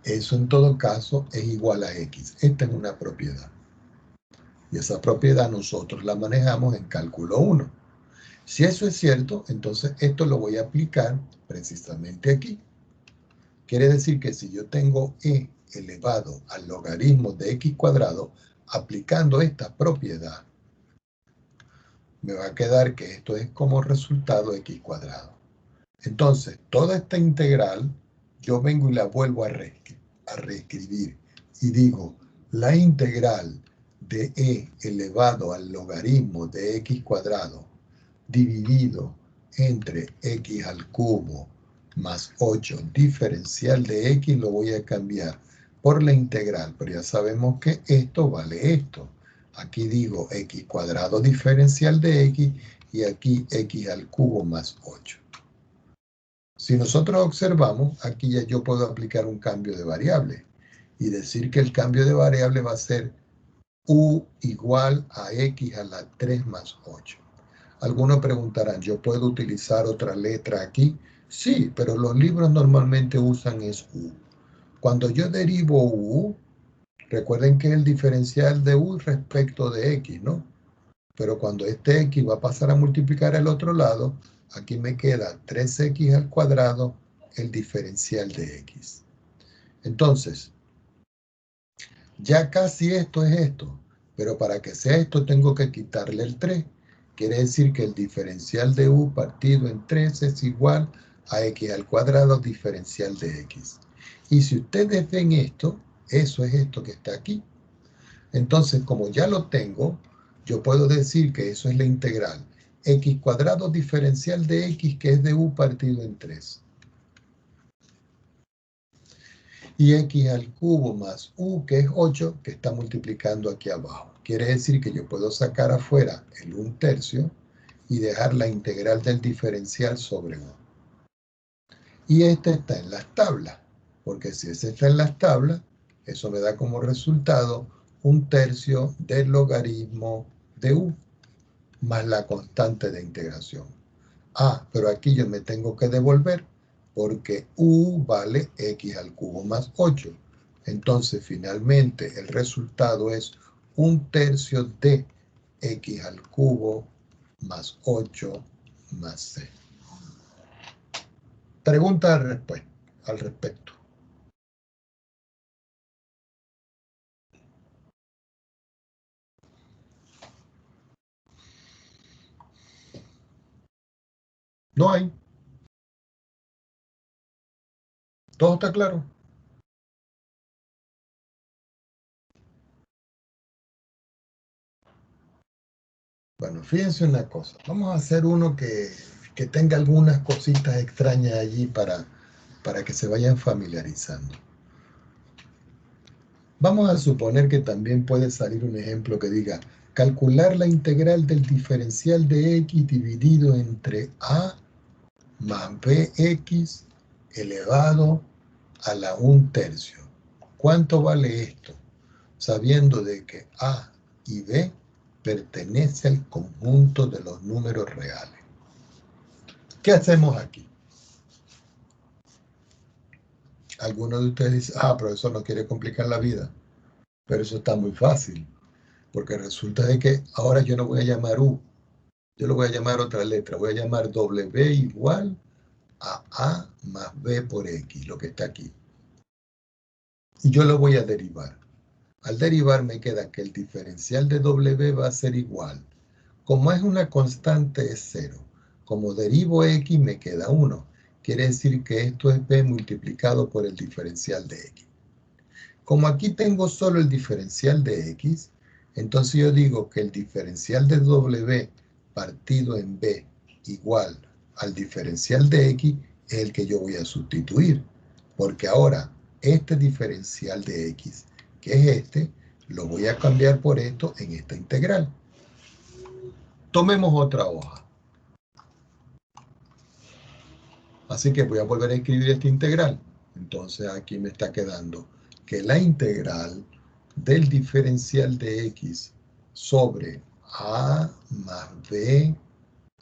eso en todo caso es igual a x. Esta es una propiedad. Y esa propiedad nosotros la manejamos en cálculo 1. Si eso es cierto, entonces esto lo voy a aplicar precisamente aquí. Quiere decir que si yo tengo e elevado al logaritmo de x cuadrado, aplicando esta propiedad, me va a quedar que esto es como resultado x cuadrado. Entonces, toda esta integral, yo vengo y la vuelvo a reescribir. Y digo, la integral de e elevado al logaritmo de x cuadrado dividido entre x al cubo más 8 diferencial de x, lo voy a cambiar por la integral. Pero ya sabemos que esto vale esto. Aquí digo x cuadrado diferencial de x y aquí x al cubo más 8. Si nosotros observamos, aquí ya yo puedo aplicar un cambio de variable y decir que el cambio de variable va a ser u igual a x a la 3 más 8. Algunos preguntarán, ¿yo puedo utilizar otra letra aquí? Sí, pero los libros normalmente usan es u. Cuando yo derivo u, recuerden que es el diferencial de u respecto de x, ¿no? Pero cuando este x va a pasar a multiplicar al otro lado, aquí me queda 3x al cuadrado, el diferencial de x. Entonces, ya casi esto es esto, pero para que sea esto tengo que quitarle el 3. Quiere decir que el diferencial de u partido en 3 es igual a x al cuadrado diferencial de x. Y si ustedes ven esto, eso es esto que está aquí. Entonces, como ya lo tengo, yo puedo decir que eso es la integral x cuadrado diferencial de x, que es de u partido en 3. Y x al cubo más u, que es 8, que está multiplicando aquí abajo. Quiere decir que yo puedo sacar afuera el 1/3 y dejar la integral del diferencial sobre 1. Y este está en las tablas, porque si ese está en las tablas, eso me da como resultado 1/3 del logaritmo de u, más la constante de integración. Ah, pero aquí yo me tengo que devolver, porque u vale x al cubo más 8. Entonces, finalmente, el resultado es 1/3 de x al cubo más 8 más c. Pregunta al respecto. No hay. ¿Todo está claro? Bueno, fíjense una cosa. Vamos a hacer uno que tenga algunas cositas extrañas allí para que se vayan familiarizando. Vamos a suponer que también puede salir un ejemplo que diga calcular la integral del diferencial de x dividido entre a más bx elevado a la 1/3. ¿Cuánto vale esto? Sabiendo de que a y b pertenece al conjunto de los números reales. ¿Qué hacemos aquí? Algunos de ustedes dicen, profesor, no quiere complicar la vida. Pero eso está muy fácil, porque resulta de que ahora yo no voy a llamar u, yo lo voy a llamar otra letra, voy a llamar w igual a más b por x, lo que está aquí. Y yo lo voy a derivar. Al derivar me queda que el diferencial de w va a ser igual. Como es una constante, es 0. Como derivo x, me queda 1. Quiere decir que esto es b multiplicado por el diferencial de x. Como aquí tengo solo el diferencial de x, entonces yo digo que el diferencial de w partido en b igual al diferencial de x es el que yo voy a sustituir. Porque ahora este diferencial de x, que es este, lo voy a cambiar por esto en esta integral. Tomemos otra hoja. Así que voy a volver a escribir esta integral. Entonces aquí me está quedando que la integral del diferencial de x sobre a más b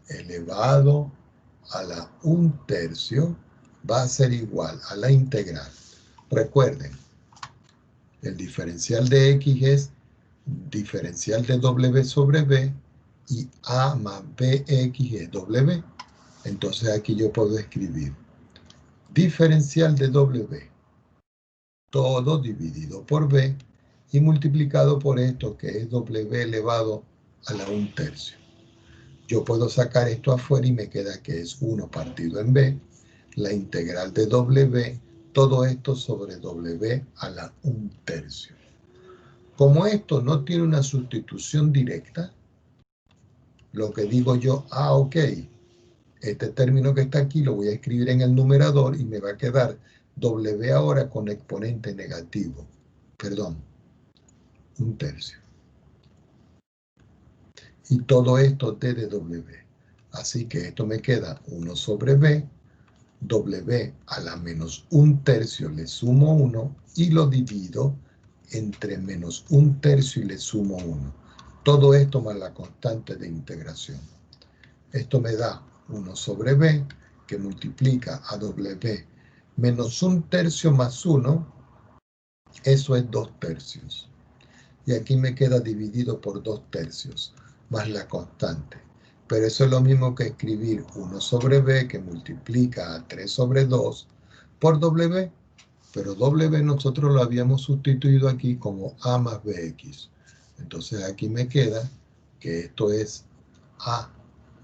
elevado a la 1/3 va a ser igual a la integral. Recuerden, el diferencial de x es diferencial de w sobre b y a más bx es w. Entonces aquí yo puedo escribir diferencial de w, todo dividido por b y multiplicado por esto que es w elevado a la 1/3. Yo puedo sacar esto afuera y me queda que es 1 partido en b, la integral de w, todo esto sobre w a la 1/3. Como esto no tiene una sustitución directa, lo que digo yo, ok, este término que está aquí lo voy a escribir en el numerador y me va a quedar w ahora con exponente negativo. Perdón, 1/3. Y todo esto d de w. Así que esto me queda 1 sobre b, w a la menos 1/3 le sumo 1 y lo divido entre menos 1/3 y le sumo 1. Todo esto más la constante de integración. Esto me da 1 sobre b, que multiplica a w menos 1/3 más 1, eso es 2/3. Y aquí me queda dividido por 2/3, más la constante. Pero eso es lo mismo que escribir 1 sobre b, que multiplica a 3 sobre 2, por w. Pero w nosotros lo habíamos sustituido aquí como a más bx. Entonces aquí me queda que esto es A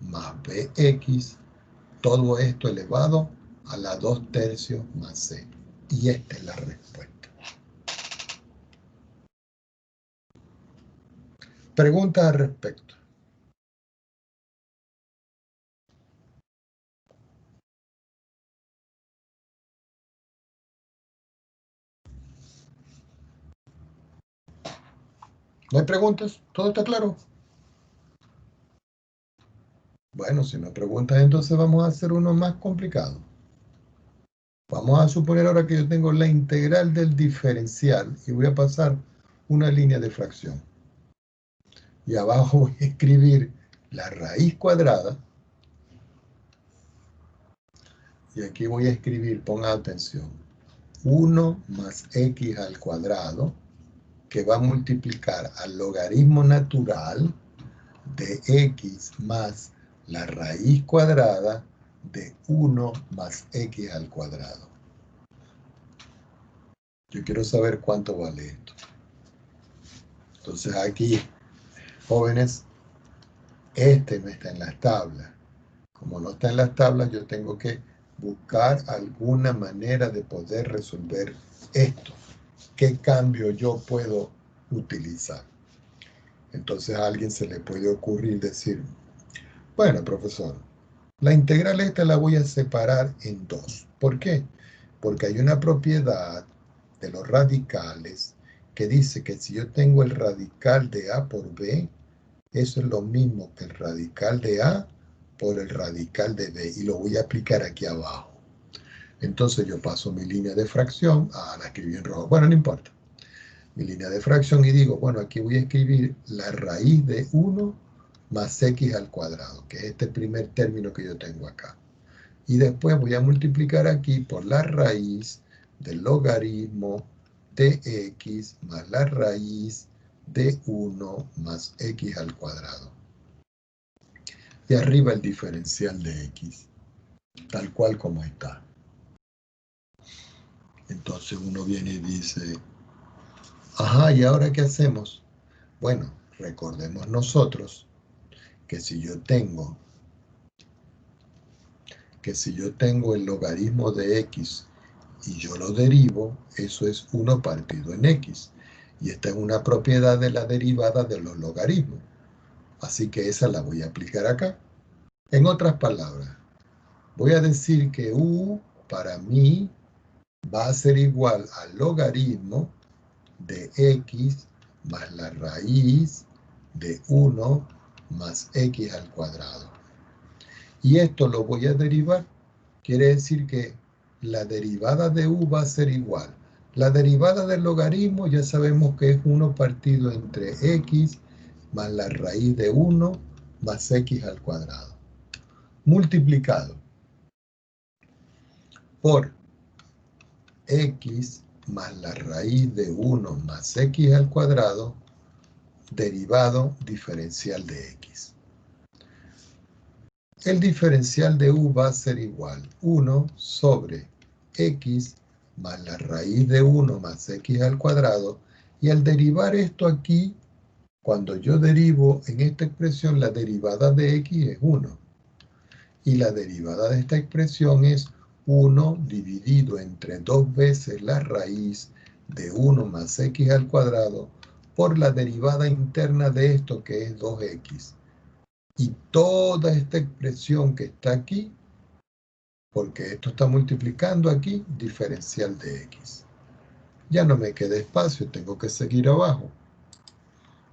más BX, todo esto elevado a la 2/3 más C. Y esta es la respuesta. Preguntas al respecto. ¿No hay preguntas? ¿Todo está claro? Bueno, si no hay preguntas, entonces vamos a hacer uno más complicado. Vamos a suponer ahora que yo tengo la integral del diferencial y voy a pasar una línea de fracción. Y abajo voy a escribir la raíz cuadrada. Y aquí voy a escribir, pongan atención, 1 más x al cuadrado, que va a multiplicar al logaritmo natural de x más la raíz cuadrada de 1 más x al cuadrado. Yo quiero saber cuánto vale esto. Entonces aquí, jóvenes, este no está en las tablas. Como no está en las tablas, yo tengo que buscar alguna manera de poder resolver esto. ¿Qué cambio yo puedo utilizar? Entonces a alguien se le puede ocurrir decir, bueno, profesor, la integral esta la voy a separar en dos. ¿Por qué? Porque hay una propiedad de los radicales que dice que si yo tengo el radical de A por B, eso es lo mismo que el radical de A por el radical de B, y lo voy a aplicar aquí abajo. Entonces yo paso mi línea de fracción, la escribí en rojo, bueno, no importa, mi línea de fracción, y digo, bueno, aquí voy a escribir la raíz de 1 más x al cuadrado, que es este primer término que yo tengo acá. Y después voy a multiplicar aquí por la raíz del logaritmo de x más la raíz de 1 más x al cuadrado. Y arriba el diferencial de x, tal cual como está. Entonces uno viene y dice, ajá, ¿y ahora qué hacemos? Bueno, recordemos nosotros que si yo tengo el logaritmo de x y yo lo derivo, eso es 1 partido en x. Y esta es una propiedad de la derivada de los logaritmos. Así que esa la voy a aplicar acá. En otras palabras, voy a decir que u para mí va a ser igual al logaritmo de x más la raíz de 1 más x al cuadrado. Y esto lo voy a derivar. Quiere decir que la derivada de u va a ser igual. La derivada del logaritmo ya sabemos que es 1 partido entre x más la raíz de 1 más x al cuadrado. Multiplicado por x más la raíz de 1 más x al cuadrado, derivado diferencial de x. El diferencial de u va a ser igual 1 sobre x más la raíz de 1 más x al cuadrado, y al derivar esto aquí, cuando yo derivo en esta expresión, la derivada de x es 1. Y la derivada de esta expresión es 1 dividido entre 2 veces la raíz de 1 más x al cuadrado por la derivada interna de esto, que es 2x. Y toda esta expresión que está aquí, porque esto está multiplicando aquí, diferencial de x. Ya no me queda espacio, tengo que seguir abajo.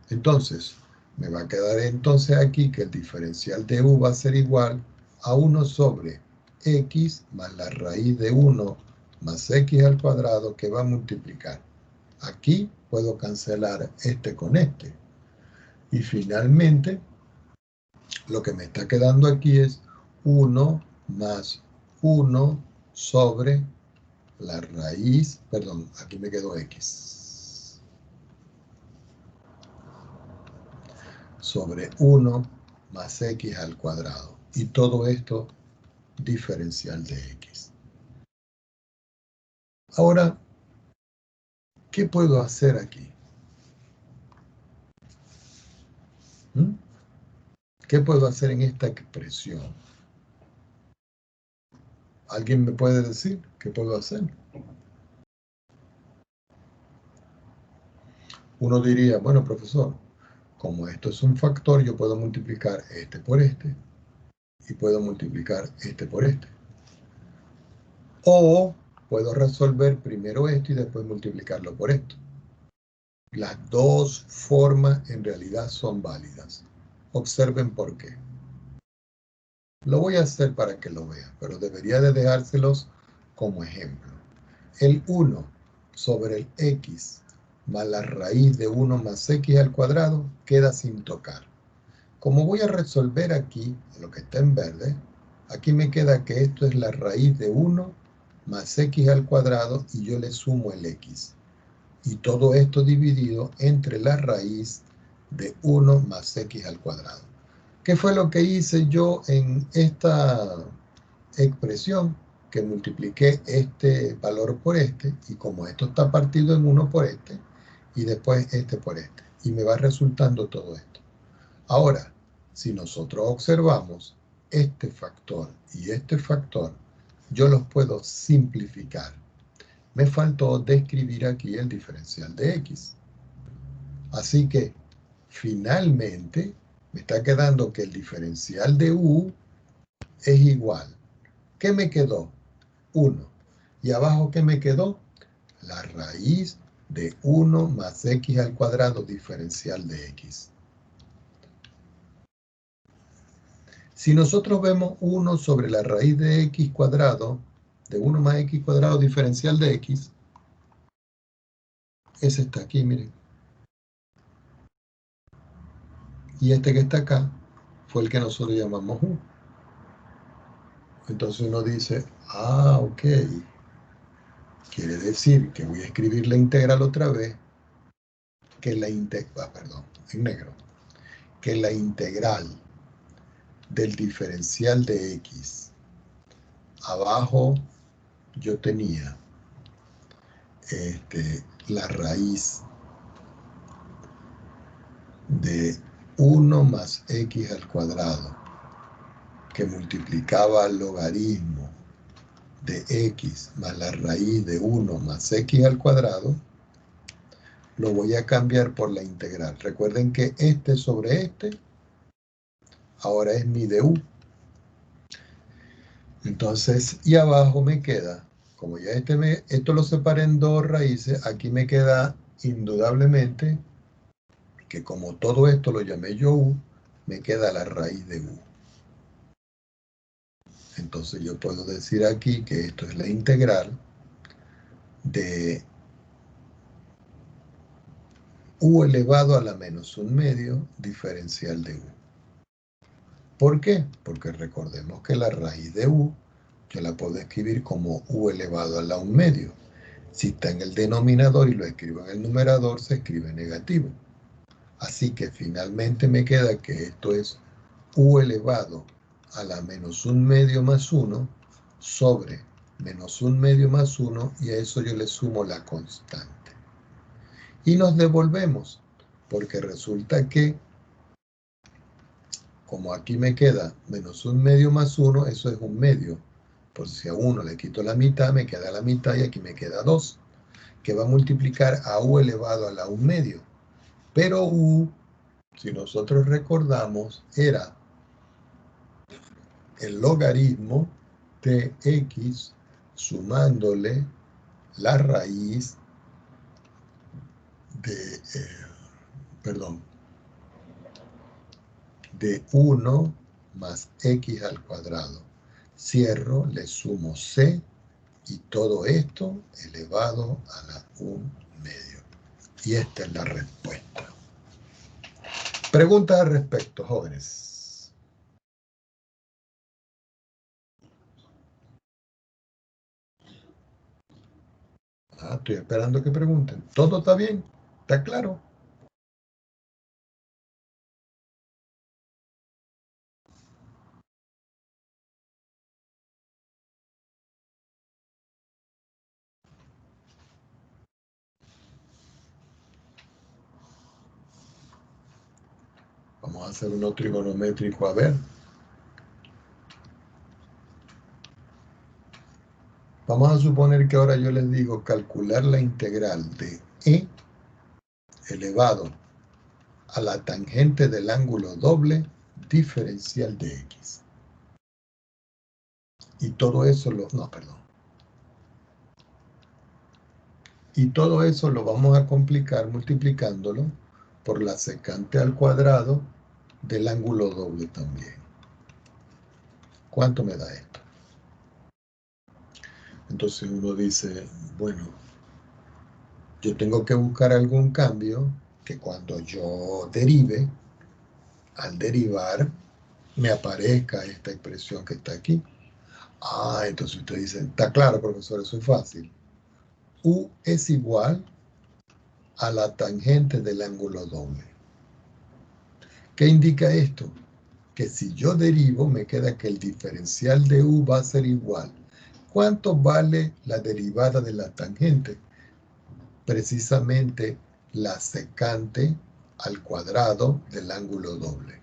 Entonces, me va a quedar entonces aquí que el diferencial de u va a ser igual a 1 sobre x más la raíz de 1 más x al cuadrado, que va a multiplicar. Aquí puedo cancelar este con este. Y finalmente, lo que me está quedando aquí es 1 más 1 sobre la raíz, perdón, aquí me quedó x, sobre 1 más x al cuadrado. Y todo esto diferencial de x. Ahora, ¿qué puedo hacer aquí? ¿Qué puedo hacer en esta expresión? ¿Alguien me puede decir qué puedo hacer? Uno diría, bueno, profesor, como esto es un factor, yo puedo multiplicar este por este y puedo multiplicar este por este. O puedo resolver primero esto y después multiplicarlo por esto. Las dos formas en realidad son válidas. Observen por qué. Lo voy a hacer para que lo vean, pero debería de dejárselos como ejemplo. El 1 sobre el x más la raíz de 1 más x al cuadrado queda sin tocar. Como voy a resolver aquí, lo que está en verde, aquí me queda que esto es la raíz de 1 más x al cuadrado y yo le sumo el x. Y todo esto dividido entre la raíz de 1 más x al cuadrado. ¿Qué fue lo que hice yo en esta expresión? Que multipliqué este valor por este, y como esto está partido en 1 por este, y después este por este, y me va resultando todo esto. Ahora, si nosotros observamos este factor y este factor, yo los puedo simplificar. Me faltó describir aquí el diferencial de x. Así que, finalmente, me está quedando que el diferencial de u es igual. ¿Qué me quedó? 1. Y abajo, ¿qué me quedó? La raíz de 1 más x al cuadrado diferencial de x. Si nosotros vemos 1 sobre la raíz de x cuadrado, de 1 más x cuadrado diferencial de x, ese está aquí, miren. Y este que está acá fue el que nosotros llamamos u. Entonces uno dice, ok, quiere decir que voy a escribir la integral otra vez, que la en negro, que la integral del diferencial de x, abajo yo tenía la raíz de 1 más x al cuadrado, que multiplicaba el logaritmo de x más la raíz de 1 más x al cuadrado, lo voy a cambiar por la integral. Recuerden que este sobre este ahora es mi du. Entonces, y abajo me queda, como ya esto lo separé en dos raíces, aquí me queda indudablemente que como todo esto lo llamé yo u, me queda la raíz de u. Entonces yo puedo decir aquí que esto es la integral de u elevado a la menos un medio diferencial de u. ¿Por qué? Porque recordemos que la raíz de u yo la puedo escribir como u elevado a la un medio. Si está en el denominador y lo escribo en el numerador, se escribe negativo. Así que finalmente me queda que esto es u elevado a la menos un medio más 1 sobre menos un medio más 1, y a eso yo le sumo la constante. Y nos devolvemos, porque resulta que, como aquí me queda menos un medio más 1, eso es un medio. Por si a 1 le quito la mitad, me queda la mitad, y aquí me queda 2, que va a multiplicar a u elevado a la 1 medio. Pero u, si nosotros recordamos, era el logaritmo de x sumándole la raíz de, de 1 más x al cuadrado. Cierro, le sumo c, y todo esto elevado a la 1 medio. Y esta es la respuesta. Preguntas al respecto, jóvenes. Estoy esperando que pregunten. ¿Todo está bien? ¿Está claro? Vamos Vamos a hacer uno trigonométrico, a ver. Vamos a suponer que ahora yo les digo calcular la integral de e elevado a la tangente del ángulo doble diferencial de x. Y todo eso Y todo eso lo vamos a complicar multiplicándolo por la secante al cuadrado del ángulo doble también. ¿Cuánto me da esto? Entonces uno dice, bueno, yo tengo que buscar algún cambio que cuando yo derive, al derivar, me aparezca esta expresión que está aquí. Ah, entonces usted dice, está claro, profesor, eso es fácil. U es igual a la tangente del ángulo doble. ¿Qué indica esto? Que si yo derivo, me queda que el diferencial de U va a ser igual. ¿Cuánto vale la derivada de la tangente? Precisamente la secante al cuadrado del ángulo doble.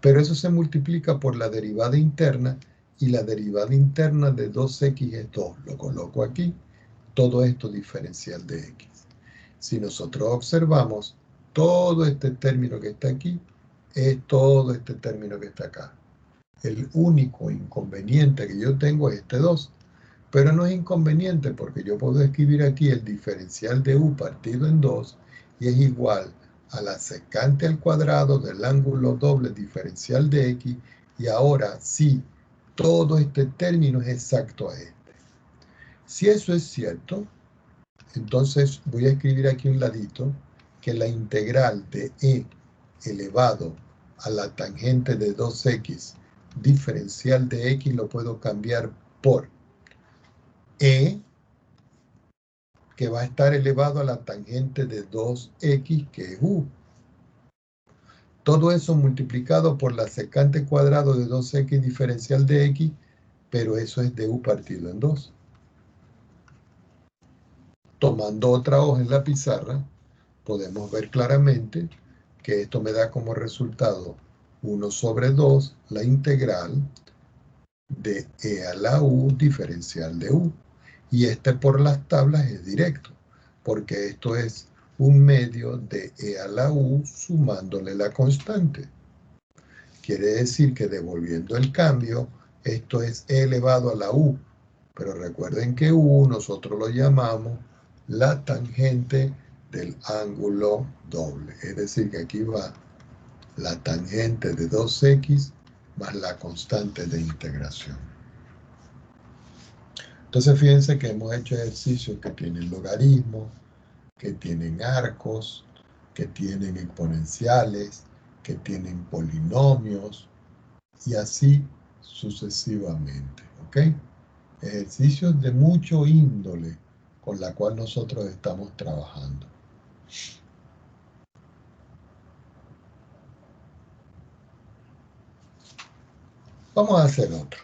Pero eso se multiplica por la derivada interna, y la derivada interna de 2x es 2. Lo coloco aquí. Todo esto diferencial de x. Si nosotros observamos, todo este término que está aquí es todo este término que está acá. El único inconveniente que yo tengo es este 2. Pero no es inconveniente porque yo puedo escribir aquí el diferencial de u partido en 2 y es igual a la secante al cuadrado del ángulo doble diferencial de x, y ahora sí, todo este término es exacto a este. Si eso es cierto, entonces voy a escribir aquí un ladito que la integral de e elevado a la tangente de 2x diferencial de x lo puedo cambiar por e, que va a estar elevado a la tangente de 2x, que es u. Todo eso multiplicado por la secante cuadrado de 2x diferencial de x, pero eso es de u partido en 2. Tomando otra hoja en la pizarra, podemos ver claramente que esto me da como resultado 1 sobre 2, la integral de e a la u diferencial de u. Y este por las tablas es directo, porque esto es un medio de e a la u sumándole la constante. Quiere decir que devolviendo el cambio, esto es e elevado a la u. Pero recuerden que u nosotros lo llamamos la tangente del ángulo doble. Es decir, que aquí va la tangente de 2x más la constante de integración. Entonces fíjense que hemos hecho ejercicios que tienen logaritmos, que tienen arcos, que tienen exponenciales, que tienen polinomios y así sucesivamente. ¿Ok? Ejercicios de mucho índole con la cual nosotros estamos trabajando. Vamos a hacer otro.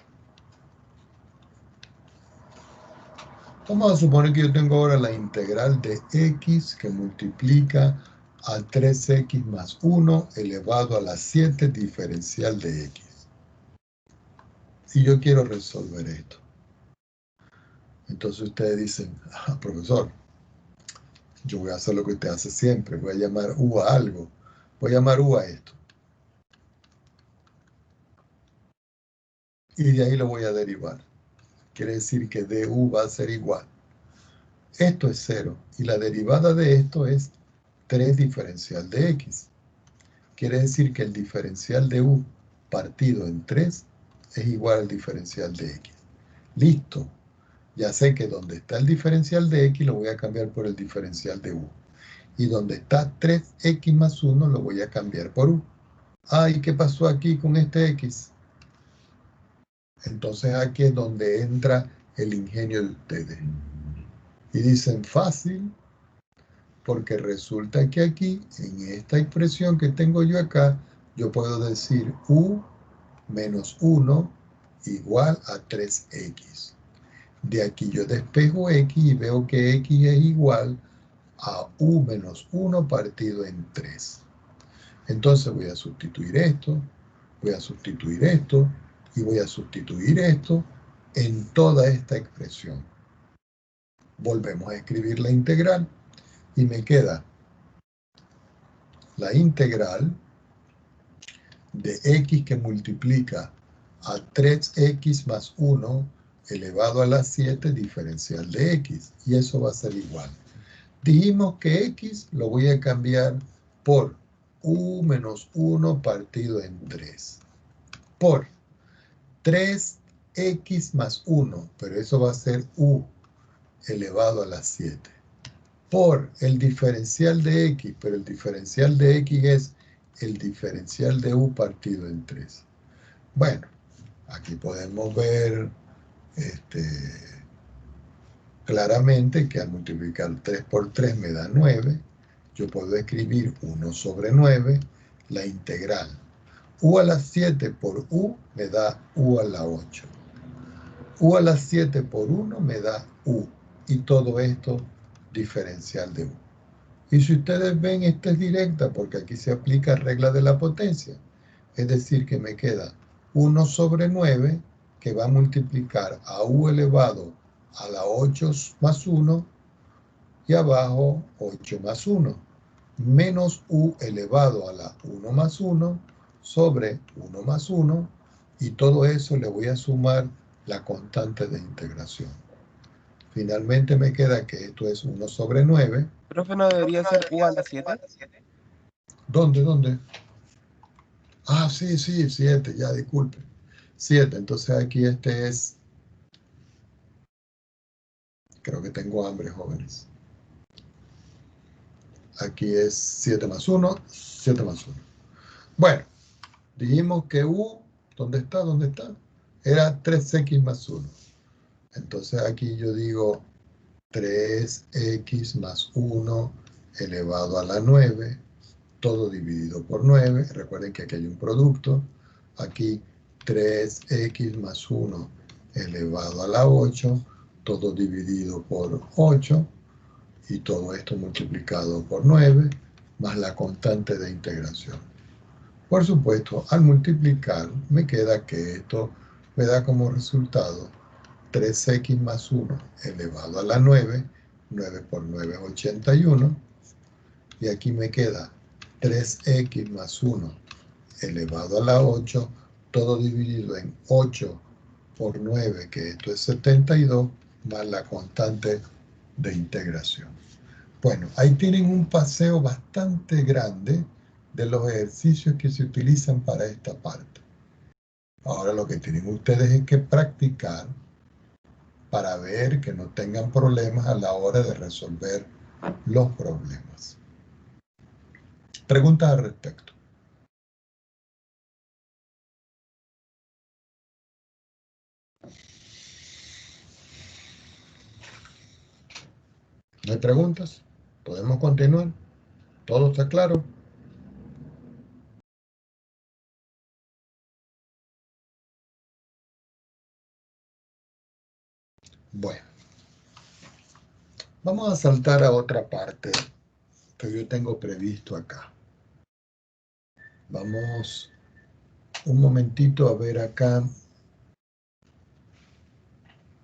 Vamos a suponer que yo tengo ahora la integral de x que multiplica a 3x más 1 elevado a la 7 diferencial de x. Y yo quiero resolver esto. Entonces ustedes dicen, profesor, yo voy a hacer lo que usted hace siempre, voy a llamar u a algo. Voy a llamar u a esto. Y de ahí lo voy a derivar. Quiere decir que du va a ser igual. Esto es 0 y la derivada de esto es 3 diferencial de x. Quiere decir que el diferencial de u partido en 3 es igual al diferencial de x. Listo. Ya sé que donde está el diferencial de x lo voy a cambiar por el diferencial de u. Y donde está 3x más 1 lo voy a cambiar por u. ¿Y qué pasó aquí con este x? Entonces aquí es donde entra el ingenio de ustedes. Y dicen fácil, porque resulta que aquí, en esta expresión que tengo yo acá, yo puedo decir u menos 1 igual a 3x. De aquí yo despejo x y veo que x es igual a u menos 1 partido en 3. Entonces voy a sustituir esto, voy a sustituir esto y voy a sustituir esto en toda esta expresión. Volvemos a escribir la integral y me queda la integral de x que multiplica a 3x más 1 elevado a la 7 diferencial de x. Y eso va a ser igual. Dijimos que x lo voy a cambiar por u menos 1 partido en 3. Por 3x más 1, pero eso va a ser u elevado a la 7. Por el diferencial de x, pero el diferencial de x es el diferencial de u partido en 3. Bueno, aquí podemos ver claramente que al multiplicar 3 por 3 me da 9. Yo puedo escribir 1 sobre 9, la integral. U a la 7 por u me da u a la 8. U a la 7 por 1 me da u. Y todo esto diferencial de u. Y si ustedes ven, esta es directa porque aquí se aplica regla de la potencia. Es decir, que me queda 1 sobre 9 que va a multiplicar a u elevado a la 8 más 1 y abajo 8 más 1 menos u elevado a la 1 más 1 sobre 1 más 1 y todo eso le voy a sumar la constante de integración. Finalmente me queda que esto es 1 sobre 9. Profe, ¿no debería ser u a la 7? ¿Dónde? Ah, sí, 7, ya, disculpe. 7, entonces aquí este es... Creo que tengo hambre, jóvenes. Aquí es 7 más 1, 7 más 1. Bueno, dijimos que u, ¿dónde está? Era 3x más 1. Entonces aquí yo digo 3x más 1 elevado a la 9, todo dividido por 9. Recuerden que aquí hay un producto. Aquí 3x más 1 elevado a la 8, todo dividido por 8. Y todo esto multiplicado por 9, más la constante de integración. Por supuesto, al multiplicar, me queda que esto me da como resultado 3x más 1 elevado a la 9, 9 por 9 es 81, y aquí me queda 3x más 1 elevado a la 8, todo dividido en 8 por 9, que esto es 72, más la constante de integración. Bueno, ahí tienen un paseo bastante grande de los ejercicios que se utilizan para esta parte. Ahora lo que tienen ustedes es que practicar para ver que no tengan problemas a la hora de resolver los problemas. Preguntas al respecto. ¿No hay preguntas? ¿Podemos continuar? ¿Todo está claro? Bueno, vamos a saltar a otra parte que yo tengo previsto acá. Vamos un momentito a ver acá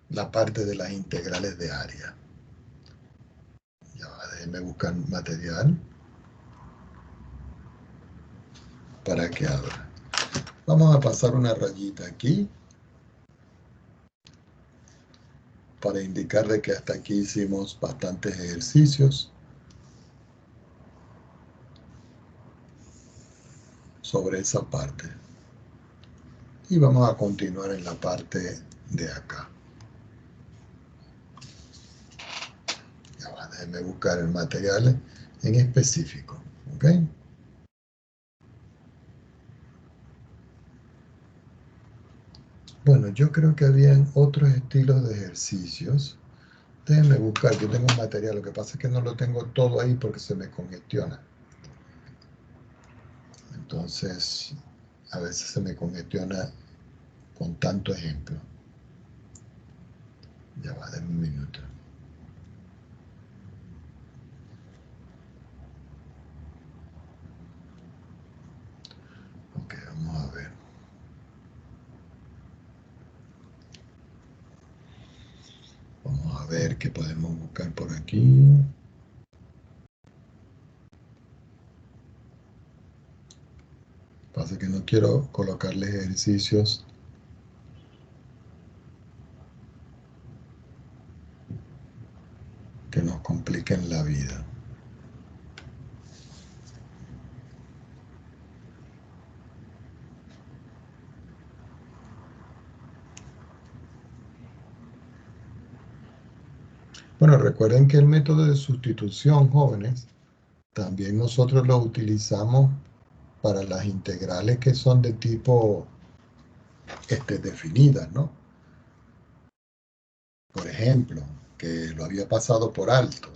la parte de las integrales de área. Ya va, déjenme buscar material para que abra. Vamos a pasar una rayita aquí para indicar de que hasta aquí hicimos bastantes ejercicios sobre esa parte. Y vamos a continuar en la parte de acá. Ya va, déjenme buscar el material en específico. ¿Ok? Bueno, yo creo que habían otros estilos de ejercicios. Déjenme buscar, yo tengo un material, lo que pasa es que no lo tengo todo ahí porque se me congestiona. Entonces, a veces se me congestiona con tanto ejemplo. Ya va, denme un minuto. ver qué podemos buscar por aquí. Pasa que no quiero colocarles ejercicios que nos compliquen la vida. Bueno, recuerden que el método de sustitución, jóvenes, también nosotros lo utilizamos para las integrales que son de tipo definidas, ¿no? Por ejemplo, que lo había pasado por alto.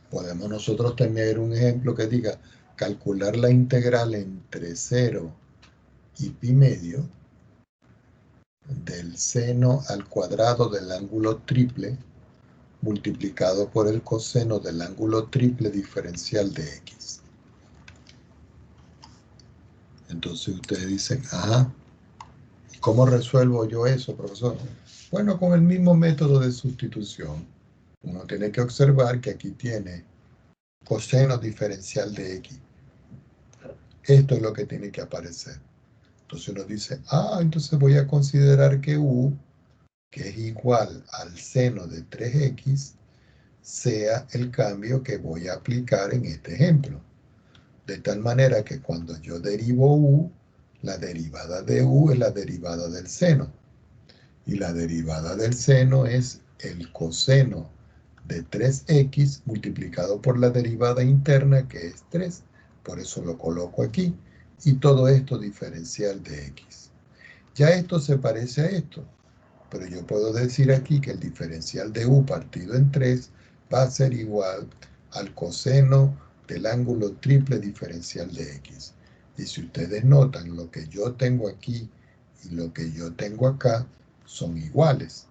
Podemos nosotros tener un ejemplo que diga calcular la integral entre 0 y pi medio del seno al cuadrado del ángulo triple multiplicado por el coseno del ángulo triple diferencial de x. Entonces ustedes dicen, ajá, ¿cómo resuelvo yo eso, profesor? Bueno, con el mismo método de sustitución. Uno tiene que observar que aquí tiene coseno diferencial de x. Esto es lo que tiene que aparecer. Entonces uno dice, entonces voy a considerar que u, que es igual al seno de 3x, sea el cambio que voy a aplicar en este ejemplo. De tal manera que cuando yo derivo u, la derivada de u es la derivada del seno. Y la derivada del seno es el coseno de 3x multiplicado por la derivada interna, que es 3. Por eso lo coloco aquí. Y todo esto diferencial de x. Ya esto se parece a esto. Pero yo puedo decir aquí que el diferencial de u partido en 3 va a ser igual al coseno del ángulo triple diferencial de x. Y si ustedes notan, lo que yo tengo aquí y lo que yo tengo acá son iguales.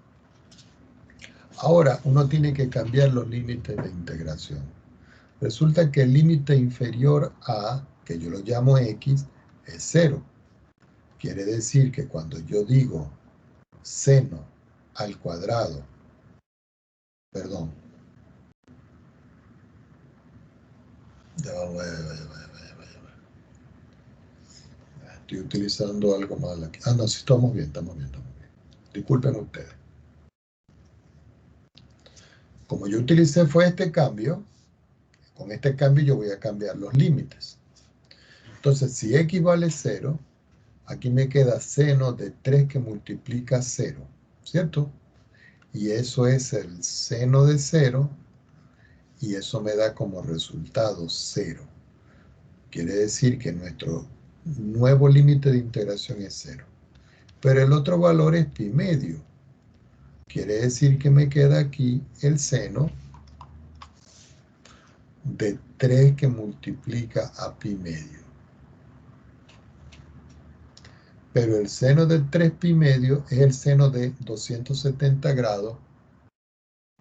Ahora, uno tiene que cambiar los límites de integración. Resulta que el límite inferior a, que yo lo llamo x, es 0. Quiere decir que cuando yo digo seno al cuadrado, perdón, estoy utilizando algo mal aquí. No, sí, estamos bien. Disculpen ustedes. Como yo utilicé fue este cambio, con este cambio yo voy a cambiar los límites. Entonces, si x vale 0, aquí me queda seno de 3 que multiplica 0, ¿cierto? Y eso es el seno de 0, y eso me da como resultado 0. Quiere decir que nuestro nuevo límite de integración es 0. Pero el otro valor es pi medio. Quiere decir que me queda aquí el seno de 3 que multiplica a pi medio. Pero el seno de 3 pi medio es el seno de 270 grados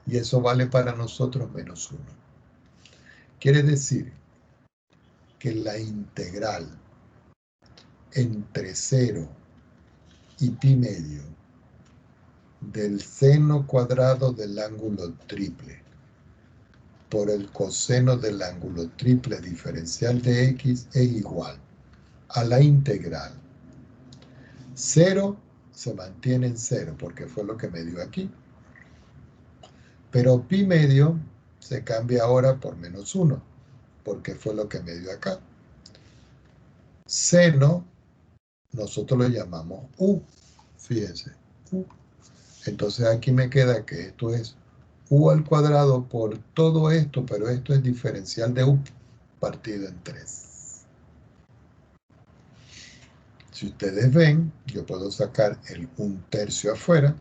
y eso vale para nosotros menos 1. Quiere decir que la integral entre 0 y pi medio del seno cuadrado del ángulo triple por el coseno del ángulo triple diferencial de x es igual a la integral 0 se mantiene en 0 porque fue lo que me dio aquí, pero pi medio se cambia ahora por menos 1 porque fue lo que me dio acá. Seno nosotros lo llamamos u, fíjense, u. Entonces aquí me queda que esto es u al cuadrado por todo esto, pero esto es diferencial de u partido en 3. Si ustedes ven, yo puedo sacar el 1/3 afuera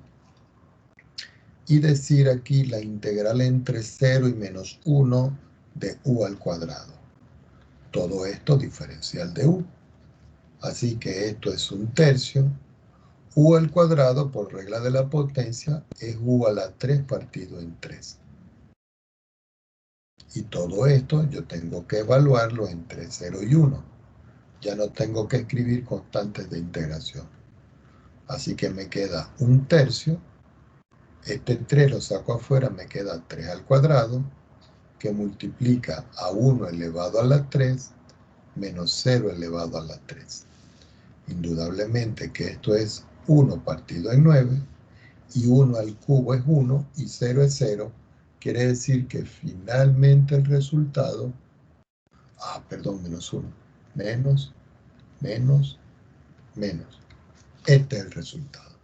y decir aquí la integral entre 0 y menos 1 de u al cuadrado. Todo esto diferencial de u. Así que esto es 1/3. U al cuadrado, por regla de la potencia, es u a la 3 partido en 3. Y todo esto yo tengo que evaluarlo entre 0 y 1. Ya no tengo que escribir constantes de integración. Así que me queda 1/3 Este 3 lo saco afuera, me queda 3 al cuadrado, que multiplica a 1 elevado a la 3 menos 0 elevado a la 3. Indudablemente que esto es 1 partido en 9, y 1 al cubo es 1, y 0 es 0. Quiere decir que finalmente el resultado, menos 1, menos, menos, menos. Este es el resultado.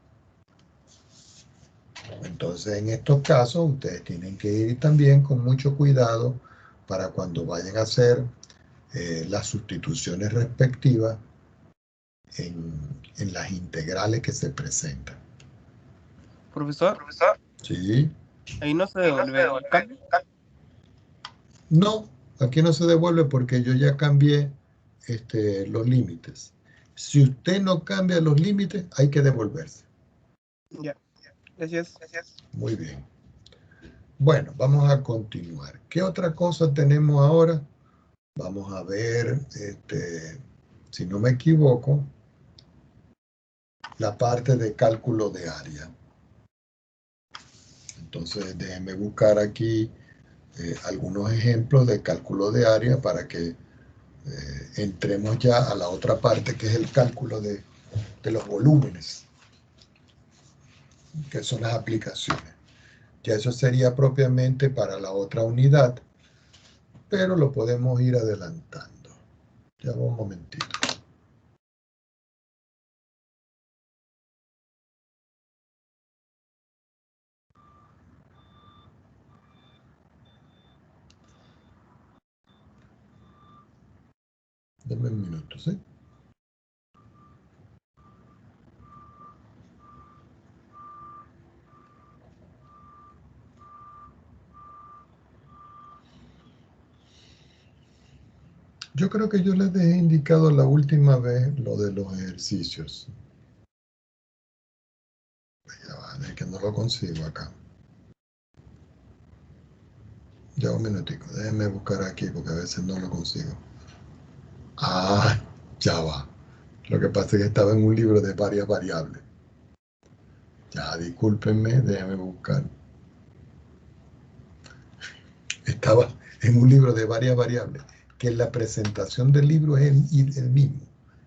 Entonces, en estos casos, ustedes tienen que ir también con mucho cuidado para cuando vayan a hacer las sustituciones respectivas en las integrales que se presentan. Profesor, ¿Sí? ahí no se devuelve el cambio. No, aquí no se devuelve porque yo ya cambié los límites. Si usted no cambia los límites, hay que devolverse. Ya, gracias. Muy bien. Bueno, vamos a continuar. ¿Qué otra cosa tenemos ahora? Vamos a ver, si no me equivoco, la parte de cálculo de área. Entonces, déjenme buscar aquí algunos ejemplos de cálculo de área para que entremos ya a la otra parte que es el cálculo de los volúmenes, que son las aplicaciones. Ya eso sería propiamente para la otra unidad, pero lo podemos ir adelantando. Ya un momentito. Dame un minuto, ¿sí? Yo creo que yo les dejé indicado la última vez lo de los ejercicios. Ya va, es que no lo consigo acá. Ya un minutico, déjenme buscar aquí porque a veces no lo consigo. Ah, ya va. Lo que pasa es que estaba en un libro de varias variables. Ya, discúlpenme, déjenme buscar. Estaba en un libro de varias variables, que la presentación del libro es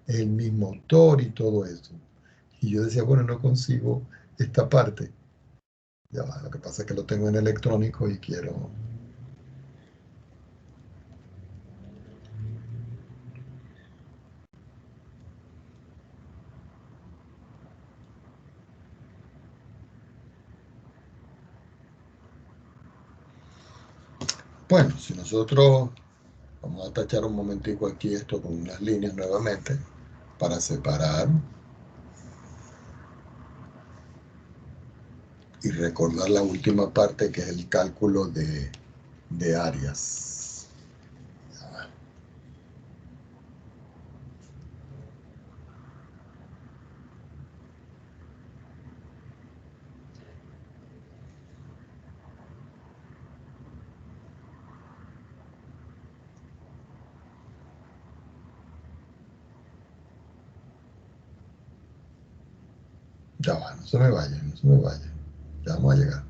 el mismo autor y todo eso. Y yo decía, bueno, no consigo esta parte. Ya va, lo que pasa es que lo tengo en electrónico y quiero... Bueno, si nosotros vamos a tachar un momentico aquí esto con unas líneas nuevamente para separar y recordar la última parte que es el cálculo de áreas. Ya va, no se me vayan, no se me vayan. Ya vamos a llegar.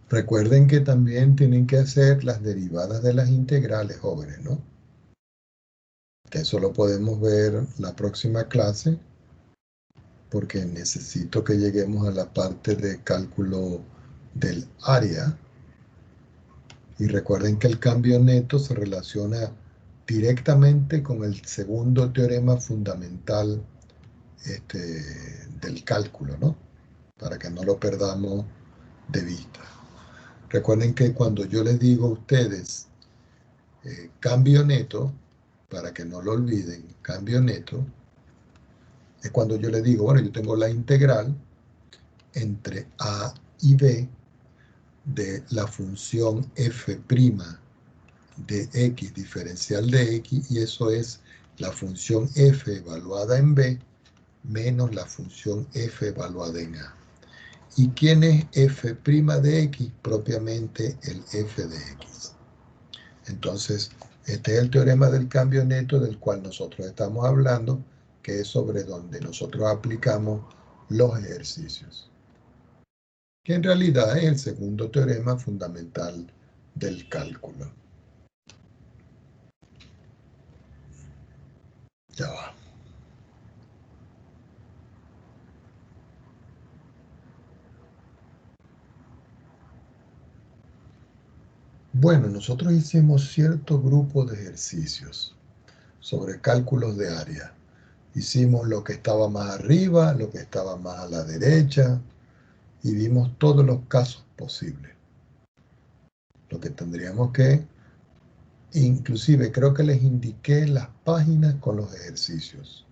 Recuerden que también tienen que hacer las derivadas de las integrales, jóvenes, ¿no? Que eso lo podemos ver la próxima clase, porque necesito que lleguemos a la parte de cálculo del área. Y recuerden que el cambio neto se relaciona directamente con el segundo teorema fundamental del cálculo, ¿no? Para que no lo perdamos de vista. Recuerden que cuando yo les digo a ustedes cambio neto, para que no lo olviden, cambio neto, es cuando yo les digo, bueno, yo tengo la integral entre A y B de la función f' de x diferencial de x, y eso es la función f evaluada en B menos la función f evaluada en A. ¿Y quién es f' de x? Propiamente el f de x. Entonces, este es el teorema del cambio neto del cual nosotros estamos hablando, que es sobre donde nosotros aplicamos los ejercicios, que en realidad es el segundo teorema fundamental del cálculo. Ya va. Bueno, nosotros hicimos cierto grupo de ejercicios sobre cálculos de área. Hicimos lo que estaba más arriba, lo que estaba más a la derecha, y vimos todos los casos posibles. Lo que tendríamos que, inclusive creo que les indiqué las páginas con los ejercicios.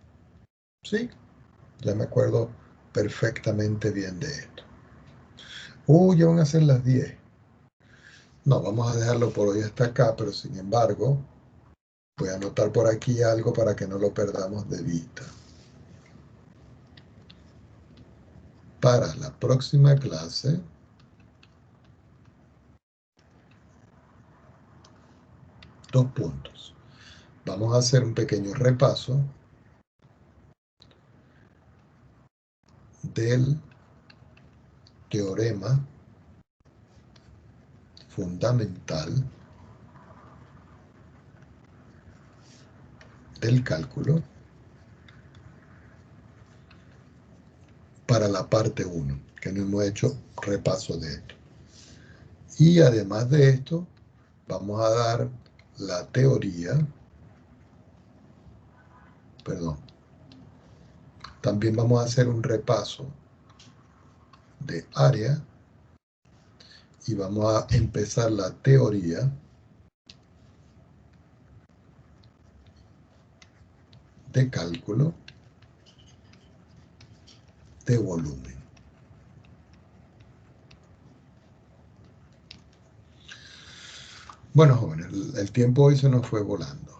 Sí, ya me acuerdo perfectamente bien de esto. Ya van a ser las 10. No, vamos a dejarlo por hoy hasta acá, pero sin embargo, voy a anotar por aquí algo para que no lo perdamos de vista. Para la próxima clase, dos puntos. Vamos a hacer un pequeño repaso del teorema fundamental del cálculo para la parte 1, que no hemos hecho repaso de esto. Y además de esto, vamos a dar la teoría, también vamos a hacer un repaso de área y vamos a empezar la teoría de cálculo de volumen. Bueno, jóvenes, el tiempo hoy se nos fue volando.